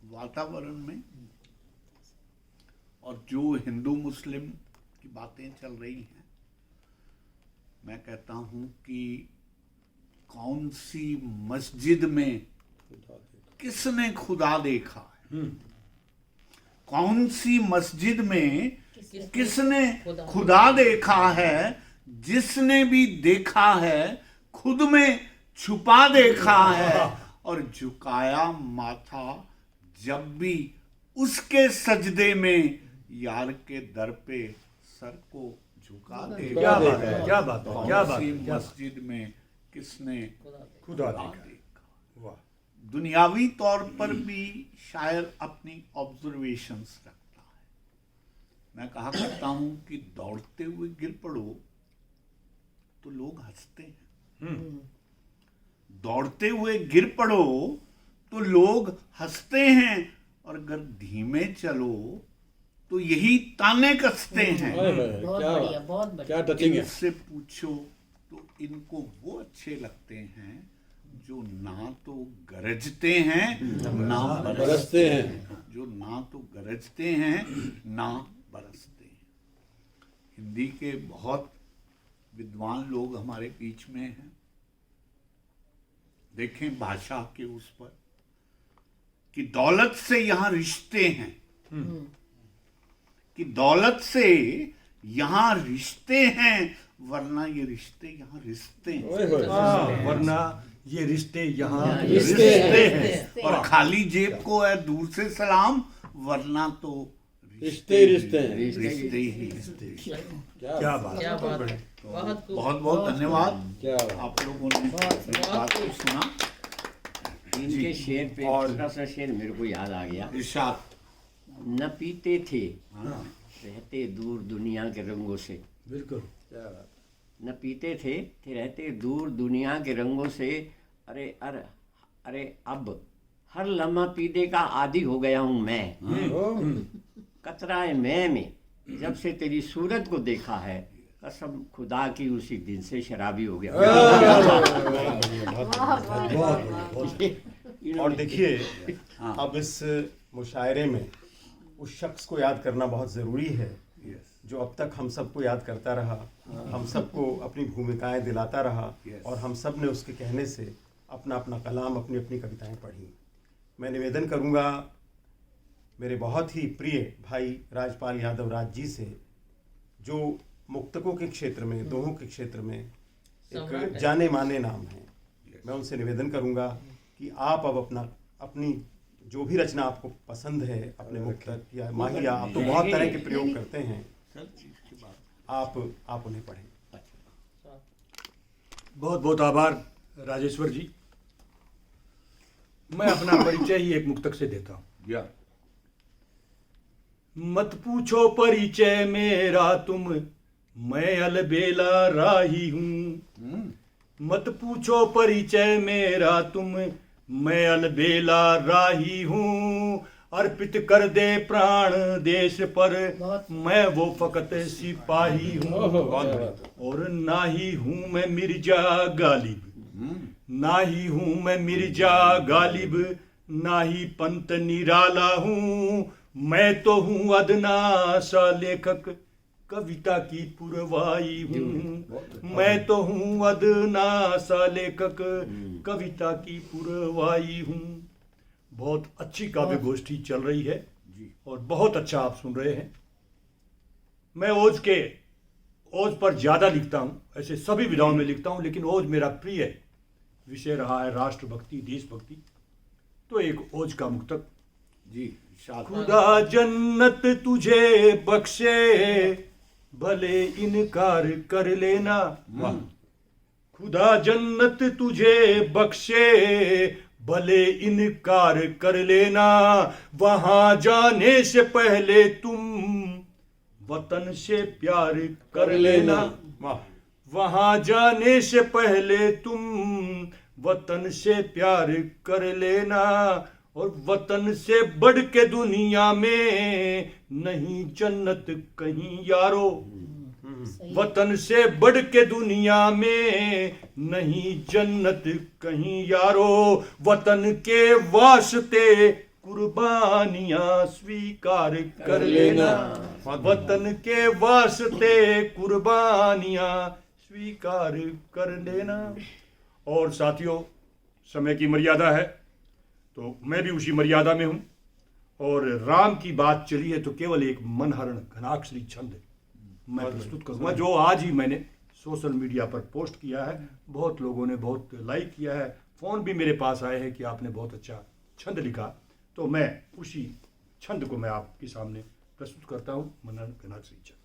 वातावरण में और जो हिंदू मुस्लिम की बातें चल रही हैं, मैं कहता हूं कि कौन सी मस्जिद में किसने खुदा देखा है, कौन सी मस्जिद में किसने खुदा देखा है, जिसने भी देखा है खुद में छुपा देखा है, और झुकाया माथा जब भी उसके सजदे में यार के दर पे सर को झुका दे। क्या बात है, क्या बात है, क्या बात है। मस्जिद में किसने खुदा देखा। वाह। दुनियावी तौर पर भी शायर अपनी ऑब्जर्वेशंस रखता है। मैं कहा करता हूं कि दौड़ते हुए गिर पड़ो तो लोग हंसते हैं, दौड़ते हुए गिर पड़ो तो लोग हंसते हैं, और अगर धीमे चलो तो यही ताने कसते हैं। बहुत बढ़िया, बहुत बढ़िया। क्या टचिंग है। इनसे पूछो तो इनको वो अच्छे लगते हैं जो ना तो गरजते हैं ना बरसते हैं, जो ना तो गरजते हैं ना बरसते हैं। हिंदी के बहुत विद्वान लोग हमारे बीच में हैं। देखें भाषा के उस पर कि दौलत से यहाँ रिश्ते हैं, कि दौलत से यहाँ रिश्ते हैं, वरना ये रिश्ते यहाँ रिश्ते हैं। वरना ये रिश्ते यहाँ रिश्ते हैं। और खाली जेब को है दूर से सलाम, वरना तो रिश्ते रिश्ते हैं। रिश्ते ही रिश्ते। क्या बात क्या बात है। तो बहुत खूब। बहुत बहुत धन्यवाद क्या बात। आप लोगों ने मेरी बात को सुना। इनके शेर पे और- छोटा सा शेर मेरे को याद आ गया। इरशाद। न पीते थे रहते दूर दुनिया के रंगों से, बिल्कुल। क्या बात। न पीते थे रहते दूर दुनिया के रंगों से, अरे अब हर लम्हा पीने का आदी हो गया हूँ मैं। कतराए मैं में जब से तेरी सूरत को देखा है, कसम खुदा की उसी दिन से शराबी हो गया। और देखिए, अब इस मुशायरे में उस शख्स को याद करना बहुत ज़रूरी है जो अब तक हम सबको याद करता रहा, हम सबको अपनी भूमिकाएं दिलाता रहा, और हम सब ने उसके कहने से अपना अपना कलाम, अपनी अपनी कविताएं पढ़ी। मैं निवेदन करूंगा मेरे बहुत ही प्रिय भाई राजपाल यादव राज जी से, जो मुक्तकों के क्षेत्र में, दोहों के क्षेत्र में एक जाने माने नाम हैं। मैं उनसे निवेदन करूंगा कि आप अब अपनी जो भी रचना आपको पसंद है, अपने मुक्तक या माहिया, आप तो बहुत तरह के प्रयोग करते हैं, आप उन्हें पढ़ें। बहुत बहुत आभार राजेश्वर जी। मैं अपना परिचय ही एक मुक्तक से देता हूँ। मत पूछो परिचय मेरा तुम, मैं अलबेला राही हूँ। मत पूछो परिचय मेरा तुम, मैं अलबेला राही हूँ। अर्पित कर दे प्राण देश पर, मैं वो फकत सिपाही हूँ। और ना ही हूँ मैं मिर्जा गालिब, ना ही हूँ मैं मिर्जा गालिब, ना ही पंत निराला हूँ। मैं तो हूँ अदना सा लेखक, कविता की पुरवाई हूँ। मैं तो हूँ अदना सा लेखक, कविता की पुरवाई हूँ। बहुत अच्छी काव्य गोष्ठी चल रही है और बहुत अच्छा आप सुन रहे हैं। मैं ओज पर ज़्यादा लिखता हूँ, ऐसे सभी विधाओं में लिखता हूँ, लेकिन ओज मेरा प्रिय विषय रहा है, राष्ट्रभक्ति, देशभक्ति। तो एक ओज का मुक्तक जी। खुदा जन्नत तुझे बख्शे, भले इनकार कर लेना। खुदा जन्नत तुझे बख्शे, भले इनकार कर लेना। वहां जाने से पहले तुम वतन से प्यार कर लेना। वहां जाने से पहले तुम वतन से प्यार कर लेना। और वतन से बढ़ के दुनिया में नहीं जन्नत कहीं यारो। वतन से बढ़ के दुनिया में नहीं जन्नत कहीं यारो। वतन के वास्ते कुर्बानियां स्वीकार कर लेना। वतन के वास्ते कुर्बानियां स्वीकार कर लेना। और साथियों, समय की मर्यादा है, तो मैं भी उसी मर्यादा में हूँ। और राम की बात चली है तो केवल एक मनहरण घनाक्षरी छंद मैं प्रस्तुत करूँगा, जो आज ही मैंने सोशल मीडिया पर पोस्ट किया है। बहुत लोगों ने बहुत लाइक किया है, फ़ोन भी मेरे पास आए हैं कि आपने बहुत अच्छा छंद लिखा। तो मैं उसी छंद को मैं आपके सामने प्रस्तुत करता हूँ। मनहरण घनाक्षरी छंद।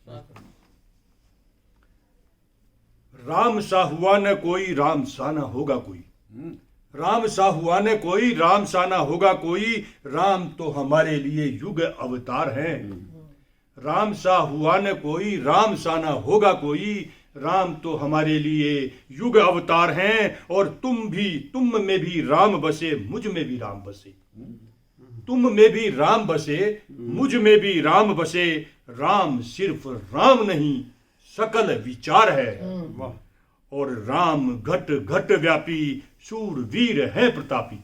राम सा हुआ न कोई, राम सा न होगा कोई। राम सा हुआ न कोई, राम सा ना होगा कोई। राम तो हमारे लिए युग अवतार हैं। राम सा हुआ न कोई, राम सा ना होगा कोई। राम तो हमारे लिए युग अवतार हैं। और तुम में भी राम बसे, मुझ में भी राम बसे। तुम में भी राम बसे, मुझ में भी राम बसे। राम सिर्फ राम नहीं, सकल विचार है। और राम घट घट व्यापी, शूरवीर है प्रतापी।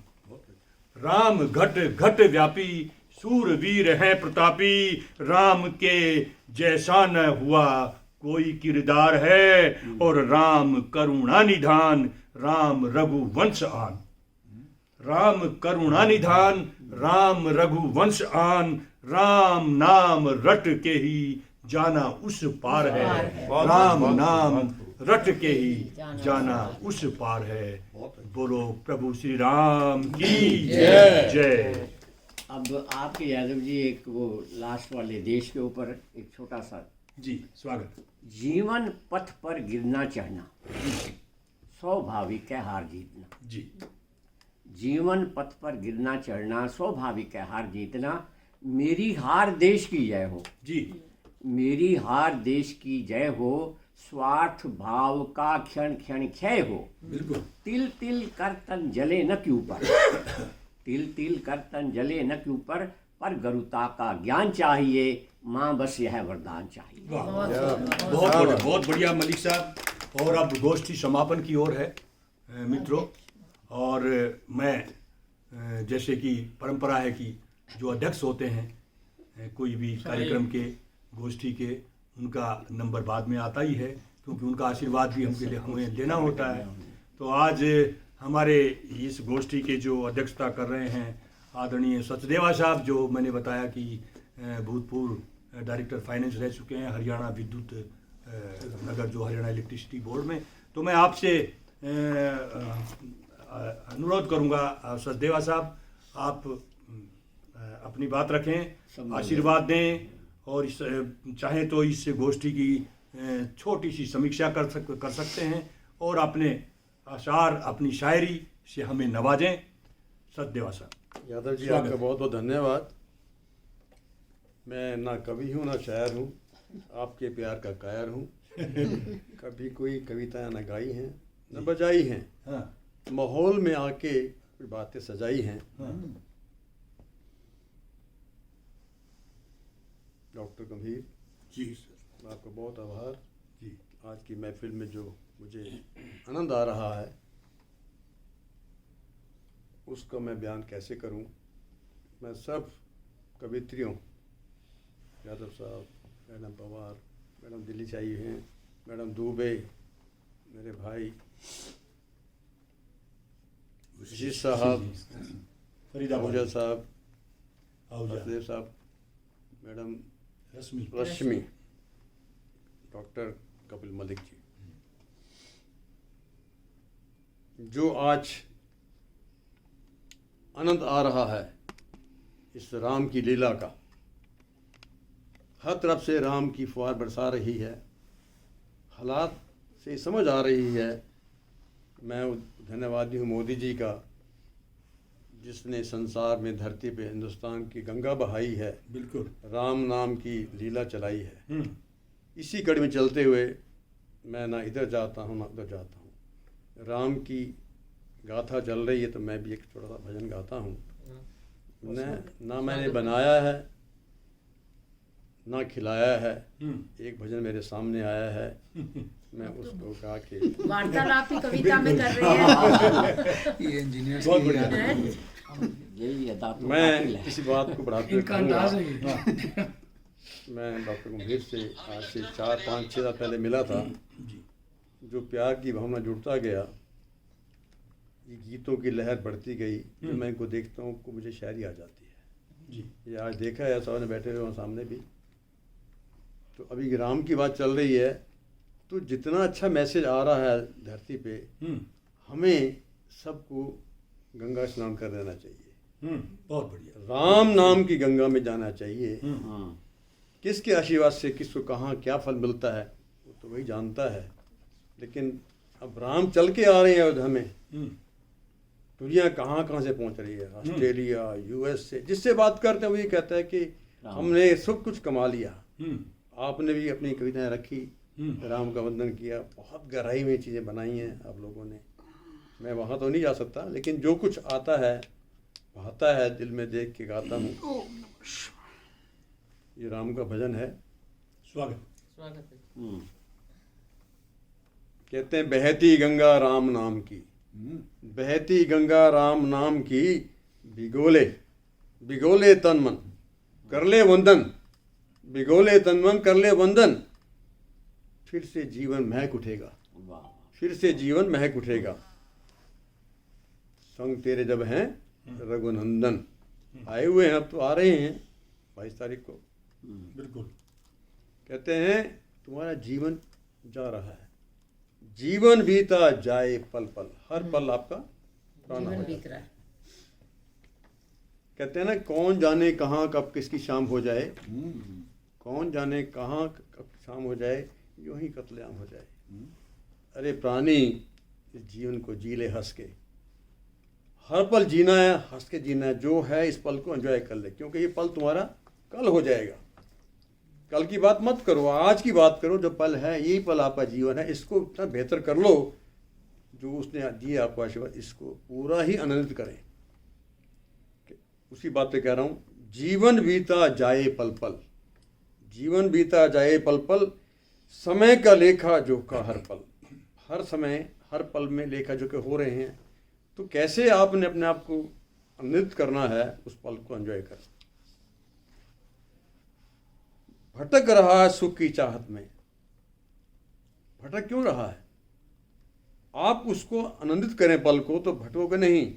राम घट घट व्यापी, शूरवीर है प्रतापी। राम के जैसा न हुआ कोई किरदार है। और राम करुणा निधान, राम रघुवंश आन। राम करुणा निधान, राम रघुवंश आन। राम नाम रट के ही जाना उस पार है। राम नाम रट के ही जाना उस पार है। बोलो प्रभु श्री राम की जय। अब आपके यादव जी एक वो लास्ट वाले देश के ऊपर एक छोटा सा जी स्वागत। जीवन पथ पर गिरना चढ़ना, स्वाभाविक है हार जीतना। जी। जीवन पथ पर गिरना चढ़ना, स्वाभाविक है हार जीतना। मेरी हार देश की जय हो। जी। मेरी हार देश की जय हो, स्वार्थ भाव का क्षण क्षण क्षय हो। बिल्कुल। तिल तिल कर तन जले न क्यों पर, तिल तिल कर तन जले न क्यों पर गरुता का ज्ञान चाहिए, माँ बस यह वरदान चाहिए। बहुत बढ़िया मलिक साहब। और अब गोष्ठी समापन की ओर है मित्रों, और मैं जैसे कि परंपरा है कि जो अध्यक्ष होते हैं कोई भी कार्यक्रम के, गोष्ठी के, उनका नंबर बाद में आता ही है, क्योंकि उनका आशीर्वाद भी हमें लेना होता है। तो आज हमारे इस गोष्ठी के जो अध्यक्षता कर रहे हैं आदरणीय सचदेवा साहब, जो मैंने बताया कि भूतपूर्व डायरेक्टर फाइनेंस रह चुके हैं हरियाणा विद्युत नगर जो हरियाणा इलेक्ट्रिसिटी बोर्ड में। तो मैं आपसे अनुरोध करूंगा सचदेवा साहब, आप अपनी बात रखें, आशीर्वाद दें, और इस चाहें तो इस गोष्ठी की छोटी सी समीक्षा कर सकते हैं, और अपने अशार, अपनी शायरी से हमें नवाजें। सचदेवा साहब। यादव जी, आपका बहुत बहुत धन्यवाद। मैं ना कवि हूँ ना शायर हूँ, आपके प्यार का कायर हूँ। कभी कोई कविताएं न गाई हैं न बजाई हैं, माहौल में आके कुछ बातें सजाई हैं। डॉक्टर गंभीर जी सर, आपका बहुत आभार जी। आज की महफिल में जो मुझे आनंद आ रहा है उसका मैं बयान कैसे करूं। मैं सब कवित्रियों, यादव साहब, मैडम पवार, मैडम दिल्ली से आई हैं, मैडम दुबे, मेरे भाई विशीष साहब, फरीदाबाद साहब, वासुदेव साहब, मैडम रश्मि, डॉक्टर कपिल मलिक जी, जो आज आनंद आ रहा है इस राम की लीला का, हर तरफ से राम की फुहार बरसा रही है, हालात से समझ आ रही है। मैं धन्यवादी हूँ मोदी जी का, जिसने संसार में, धरती पे हिंदुस्तान की गंगा बहाई है। बिल्कुल। राम नाम की लीला चलाई है। इसी कड़ी में चलते हुए मैं ना इधर जाता हूँ ना उधर जाता हूँ। राम की गाथा चल रही है तो मैं भी एक छोटा सा भजन गाता हूँ। ना मैंने बनाया है ना खिलाया है, एक भजन मेरे सामने आया है, मैं उसको गा के वार्तालाप ही कविता में कर रहे हैं। ये इंजीनियर बहुत बढ़िया। मैं इसी बात को बढ़ाते हुए कहूँगा, मैं डॉक्टर गंभीर से आज से 4-5-6 साल पहले मिला था। जो प्यार की भावना जुड़ता गया, ये गीतों की लहर बढ़ती गई, जब मैं इनको देखता हूँ को मुझे शायरी आ जाती है जी। ये आज देखा है, सामने बैठे हुए सामने भी। तो अभी राम की बात चल रही है, तो जितना अच्छा मैसेज आ रहा है धरती पे, हमें सबको गंगा स्नान कर देना चाहिए। बहुत बढ़िया। राम नाम की गंगा में जाना चाहिए। किसके आशीर्वाद से किसको कहाँ क्या फल मिलता है वो तो वही जानता है। लेकिन अब राम चल के आ रहे हैं अयोध्या में, दुनिया कहाँ कहाँ से पहुँच रही है, ऑस्ट्रेलिया, यूएस से, जिससे बात करते हैं वो ये कहता है कि हमने सब कुछ कमा लिया। आपने भी अपनी कविताएं रखी, राम का वंदन किया, बहुत गहराई में चीज़ें बनाई हैं आप लोगों ने। मैं वहाँ तो नहीं जा सकता, लेकिन जो कुछ आता है भाता है, दिल में देख के गाता हूँ। ये राम का भजन है। स्वागत। कहते हैं बहती गंगा राम नाम की, बहती गंगा राम नाम की, भिगोले भिगोले तन मन कर ले वंदन, भिगोले तन मन कर ले वंदन, फिर से जीवन महक उठेगा, फिर से जीवन महक उठेगा, संग तेरे जब हैं रघुनंदन। आए हुए हैं, अब तो आ रहे हैं 22 तारीख को। बिल्कुल। कहते हैं तुम्हारा जीवन जा रहा है, जीवन बीता जाए पल पल, हर पल आपका पुराना हो बीत रहा है। कहते हैं ना, कौन जाने कहाँ कब किसकी शाम हो जाए, कौन जाने कहाँ कब शाम हो जाए, यूं ही कत्लेआम हो जाए। अरे प्राणी, इस जीवन को जी ले हंस के, हर पल जीना है, हंस के जीना है। जो है इस पल को एंजॉय कर ले, क्योंकि ये पल तुम्हारा कल हो जाएगा। कल की बात मत करो, आज की बात करो। जो पल है यही पल आपका जीवन है, इसको इतना बेहतर कर लो। जो उसने दिए आपको आशीर्वाद, इसको पूरा ही आनंदित करें। उसी बात पे कह रहा हूँ, जीवन बीता जाए पल पल, जीवन बीता जाए पल पल, समय का लेखा जोखा हर पल। हर समय हर पल में लेखा जोखे हो रहे हैं, तो कैसे आपने अपने आप को आनंदित करना है, उस पल को एंजॉय करें। भटक रहा है सुख की चाहत में, भटक क्यों रहा है? आप उसको आनंदित करें पल को, तो भटकोगे नहीं।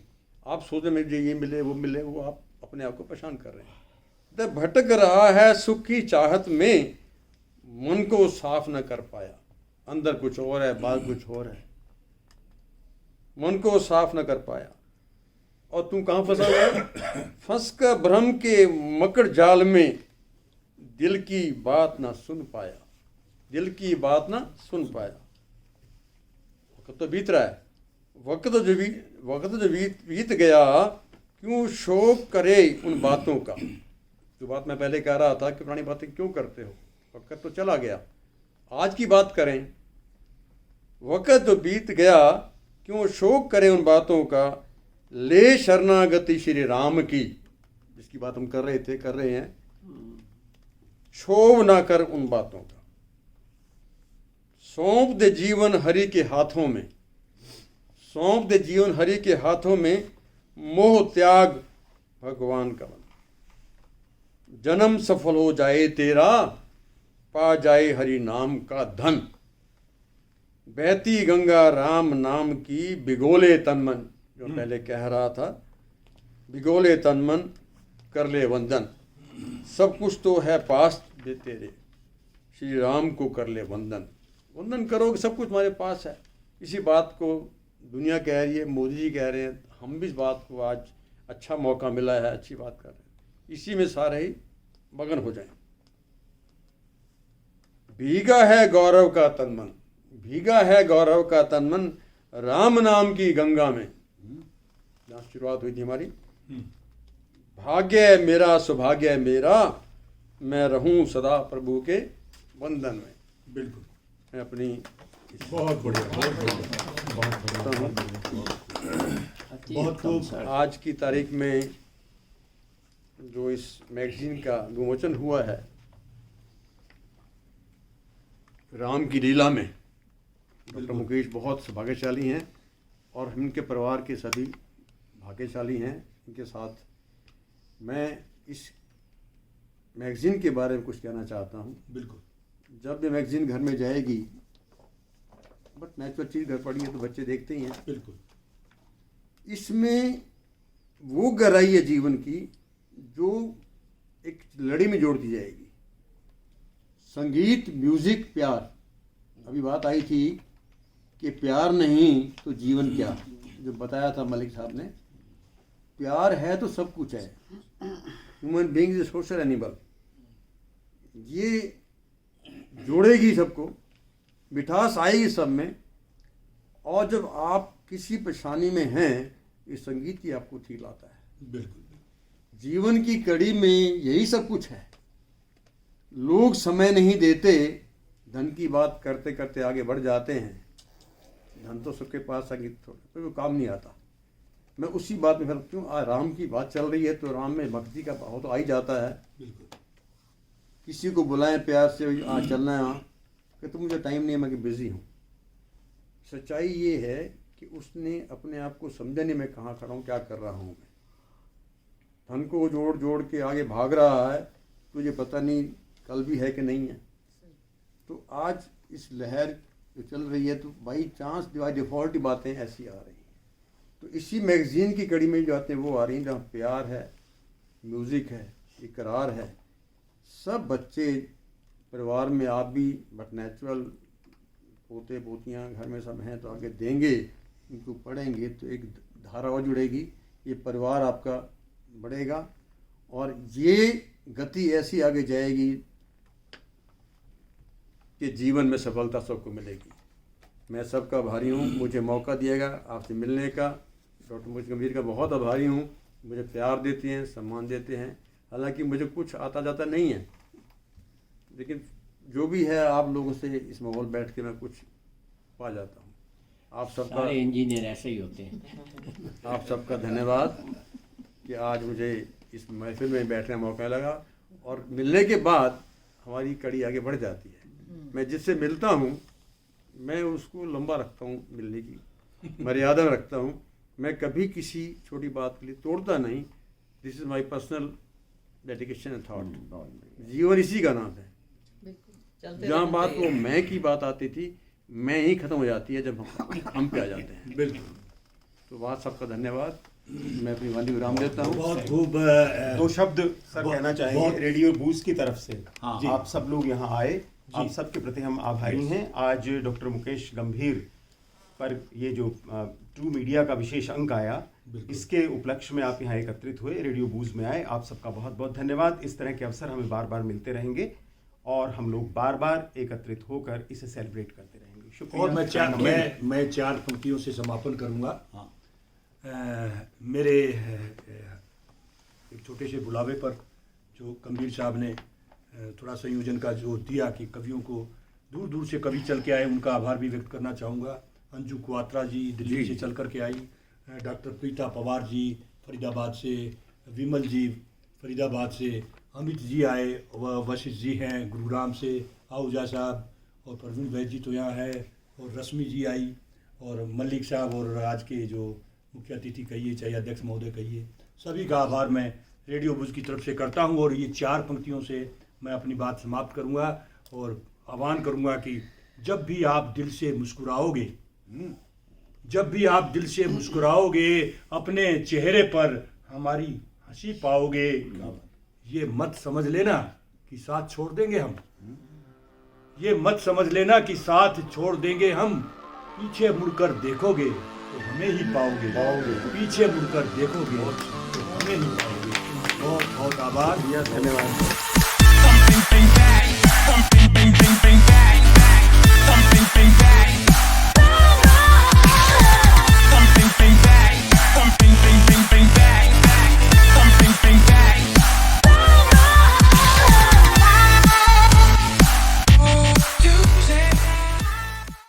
आप सोचे मुझे ये मिले वो मिले, वो आप अपने आप को परेशान कर रहे हैं। तो भटक रहा है सुख की चाहत में, मन को साफ न कर पाया। अंदर कुछ और है, बाहर कुछ और है, मन को साफ न कर पाया। और तू कहाँ फंसा हुआ है? फंस कर भ्रम के मकड़ जाल में, दिल की बात ना सुन पाया, दिल की बात ना सुन पाया। वक्त तो बीत रहा है, वक्त जो बीत गया, क्यों शोक करे उन बातों का। जो बात मैं पहले कह रहा था कि पुरानी बातें क्यों करते हो, वक्त तो चला गया, आज की बात करें। वक्त जो बीत गया, क्यों शोक करे उन बातों का, ले शरणागति श्री राम की, जिसकी बात हम कर रहे हैं, क्षोभ ना कर उन बातों का। सौंप दे जीवन हरि के हाथों में, सौंप दे जीवन हरि के हाथों में, मोह त्याग भगवान का बन। जन्म सफल हो जाए तेरा, पा जाए हरि नाम का धन। बहती गंगा राम नाम की, बिगोले तन मन, जो पहले कह रहा था, बिगोले तन मन कर ले वंदन। सब कुछ तो है पास दे तेरे, श्री राम को कर ले वंदन। वंदन करो कि सब कुछ हमारे पास है। इसी बात को दुनिया कह रही है, मोदी जी कह रहे हैं, हम भी इस बात को आज अच्छा मौका मिला है, अच्छी बात कर रहे हैं। इसी में सारे ही मगन हो जाएं। भीगा है गौरव का तन मन, भीगा है गौरव का तन मन, राम नाम की गंगा में। जहाँ शुरुआत हुई थी हमारी, भाग्य है मेरा सौभाग्य है मेरा, मैं रहूं सदा प्रभु के बंधन में। बिल्कुल, मैं अपनी बहुत बढ़िया, बहुत खूब। आज की तारीख में जो इस मैगजीन का विमोचन हुआ है, राम की लीला में, डॉक्टर मुकेश बहुत भाग्यशाली हैं और इनके परिवार के सभी भाग्यशाली हैं। इनके साथ मैं इस मैगज़ीन के बारे में कुछ कहना चाहता हूँ। बिल्कुल। जब ये मैगज़ीन घर में जाएगी, बट नेचुरल चीज़ घर पड़ी है तो बच्चे देखते ही हैं। बिल्कुल। इसमें वो गहराई है जीवन की जो एक लड़ी में जोड़ दी जाएगी। संगीत, म्यूज़िक, प्यार। अभी बात आई थी कि प्यार नहीं तो जीवन क्या, जो बताया था मलिक साहब ने। प्यार है तो सब कुछ है। Human being is social animal. ये जोड़ेगी सबको, मिठास आएगी सब में। और जब आप किसी परेशानी में हैं, ये संगीत ही आपको ठीक लाता है। बिल्कुल। जीवन की कड़ी में यही सब कुछ है। लोग समय नहीं देते, धन की बात करते करते आगे बढ़ जाते हैं। धन तो सबके पास, संगीत तो वो काम नहीं आता। मैं उसी बात में क्यों राम की बात चल रही है तो राम में भक्ति का भाव तो आ ही जाता है। बिल्कुल। किसी को बुलाएं प्यार से, आज चलना है, कि तो मुझे टाइम नहीं है, मैं बिज़ी हूँ। सच्चाई ये है कि उसने अपने आप को समझा नहीं, मैं कहाँ खड़ा हूँ, क्या कर रहा हूँ। मैं धन को जोड़ जोड़ के आगे भाग रहा है, तुझे पता नहीं कल भी है कि नहीं है। तो आज इस लहर जो चल रही है, तो बाई चांस बाई डिफ़ॉल्ट बातें ऐसी आ रही हैं। तो इसी मैगज़ीन की कड़ी में जो आते हैं वो आ रही हैं, जहाँ प्यार है, म्यूज़िक है, इकरार है। सब बच्चे परिवार में, आप भी, बट नेचुरल पोते पोतियाँ घर में सब हैं, तो आगे देंगे, इनको पढ़ेंगे तो एक धारा और जुड़ेगी, ये परिवार आपका बढ़ेगा और ये गति ऐसी आगे जाएगी कि जीवन में सफलता सबको मिलेगी। मैं सबका आभारी हूँ, मुझे मौका दिएगा आपसे मिलने का। डॉक्टर मुकेश गंभीर का बहुत आभारी हूँ। मुझे प्यार देते हैं, सम्मान देते हैं। हालांकि मुझे कुछ आता जाता नहीं है, लेकिन जो भी है आप लोगों से इस माहौल बैठ के मैं कुछ पा जाता हूँ। आप सबका, सारे इंजीनियर ऐसे ही होते हैं। आप सबका धन्यवाद कि आज मुझे इस महफिल में बैठने का मौका लगा, और मिलने के बाद हमारी कड़ी आगे बढ़ जाती है। मैं जिससे मिलता हूँ मैं उसको लंबा रखता हूँ, मिलने की मर्यादा में रखता हूँ। मैं कभी किसी छोटी बात के लिए तोड़ता नहीं। This is my personal dedication and thought. जीवन इसी का नाम है। जहाँ बात वो मैं की बात आती थी, मैं ही खत्म हो जाती है जब हम पे आ जाते हैं। बिल्कुल। तो बात सबका धन्यवाद। मैं अपनी वाणी विराम देता हूँ। बहुत खूब। दो शब्द सर कहना चाहेंगे रेडियो बूज की तरफ से। हाँ। आप सब लोग यहाँ आए, आप सब के प्रति हम आभारी हैं। आज डॉक्टर मुकेश गंभीर पर ये जो ट्रू मीडिया का विशेष अंक आया, इसके उपलक्ष्य में आप यहाँ एकत्रित हुए, रेडियो बूज में आए। आप सबका बहुत बहुत धन्यवाद। इस तरह के अवसर हमें बार बार मिलते रहेंगे और हम लोग बार बार एकत्रित होकर इसे सेलिब्रेट करते रहेंगे। शुक्रिया। और मैं चार पंक्तियों से समापन करूंगा। मेरे एक छोटे से बुलावे पर जो गंभीर साहब ने थोड़ा संयोजन का जो दिया कि कवियों को दूर दूर से कवि चल के आए, उनका आभार भी व्यक्त करना चाहूँगा। अंजू कुआत्रा जी दिल्ली से चल कर के आई, डॉक्टर प्रीता पवार जी फरीदाबाद से, विमल जी फरीदाबाद से, अमित जी आए, वशिष्ठ जी हैं गुरुग्राम से, आहूजा साहब और प्रवीण वैद्य जी तो यहाँ है, और रश्मि जी आई, और मल्लिक साहब, और आज के जो मुख्य अतिथि कहिए चाहे अध्यक्ष महोदय कहिए, सभी का आभार मैं रेडियो बुज की तरफ से करता हूँ। और ये चार पंक्तियों से मैं अपनी बात समाप्त करूँगा और आह्वान करूँगा कि जब भी आप दिल से मुस्कुराओगे, जब भी आप दिल से मुस्कुराओगे, अपने चेहरे पर हमारी हंसी पाओगे, ये मत समझ लेना कि साथ छोड़ देंगे हम। ये मत समझ लेना कि साथ छोड़ देंगे हम। पीछे मुड़कर देखोगे तो हमें ही पाओगे, पीछे मुड़कर देखोगे तो हमें ही पाओगे। बहुत बहुत आभार, धन्यवाद।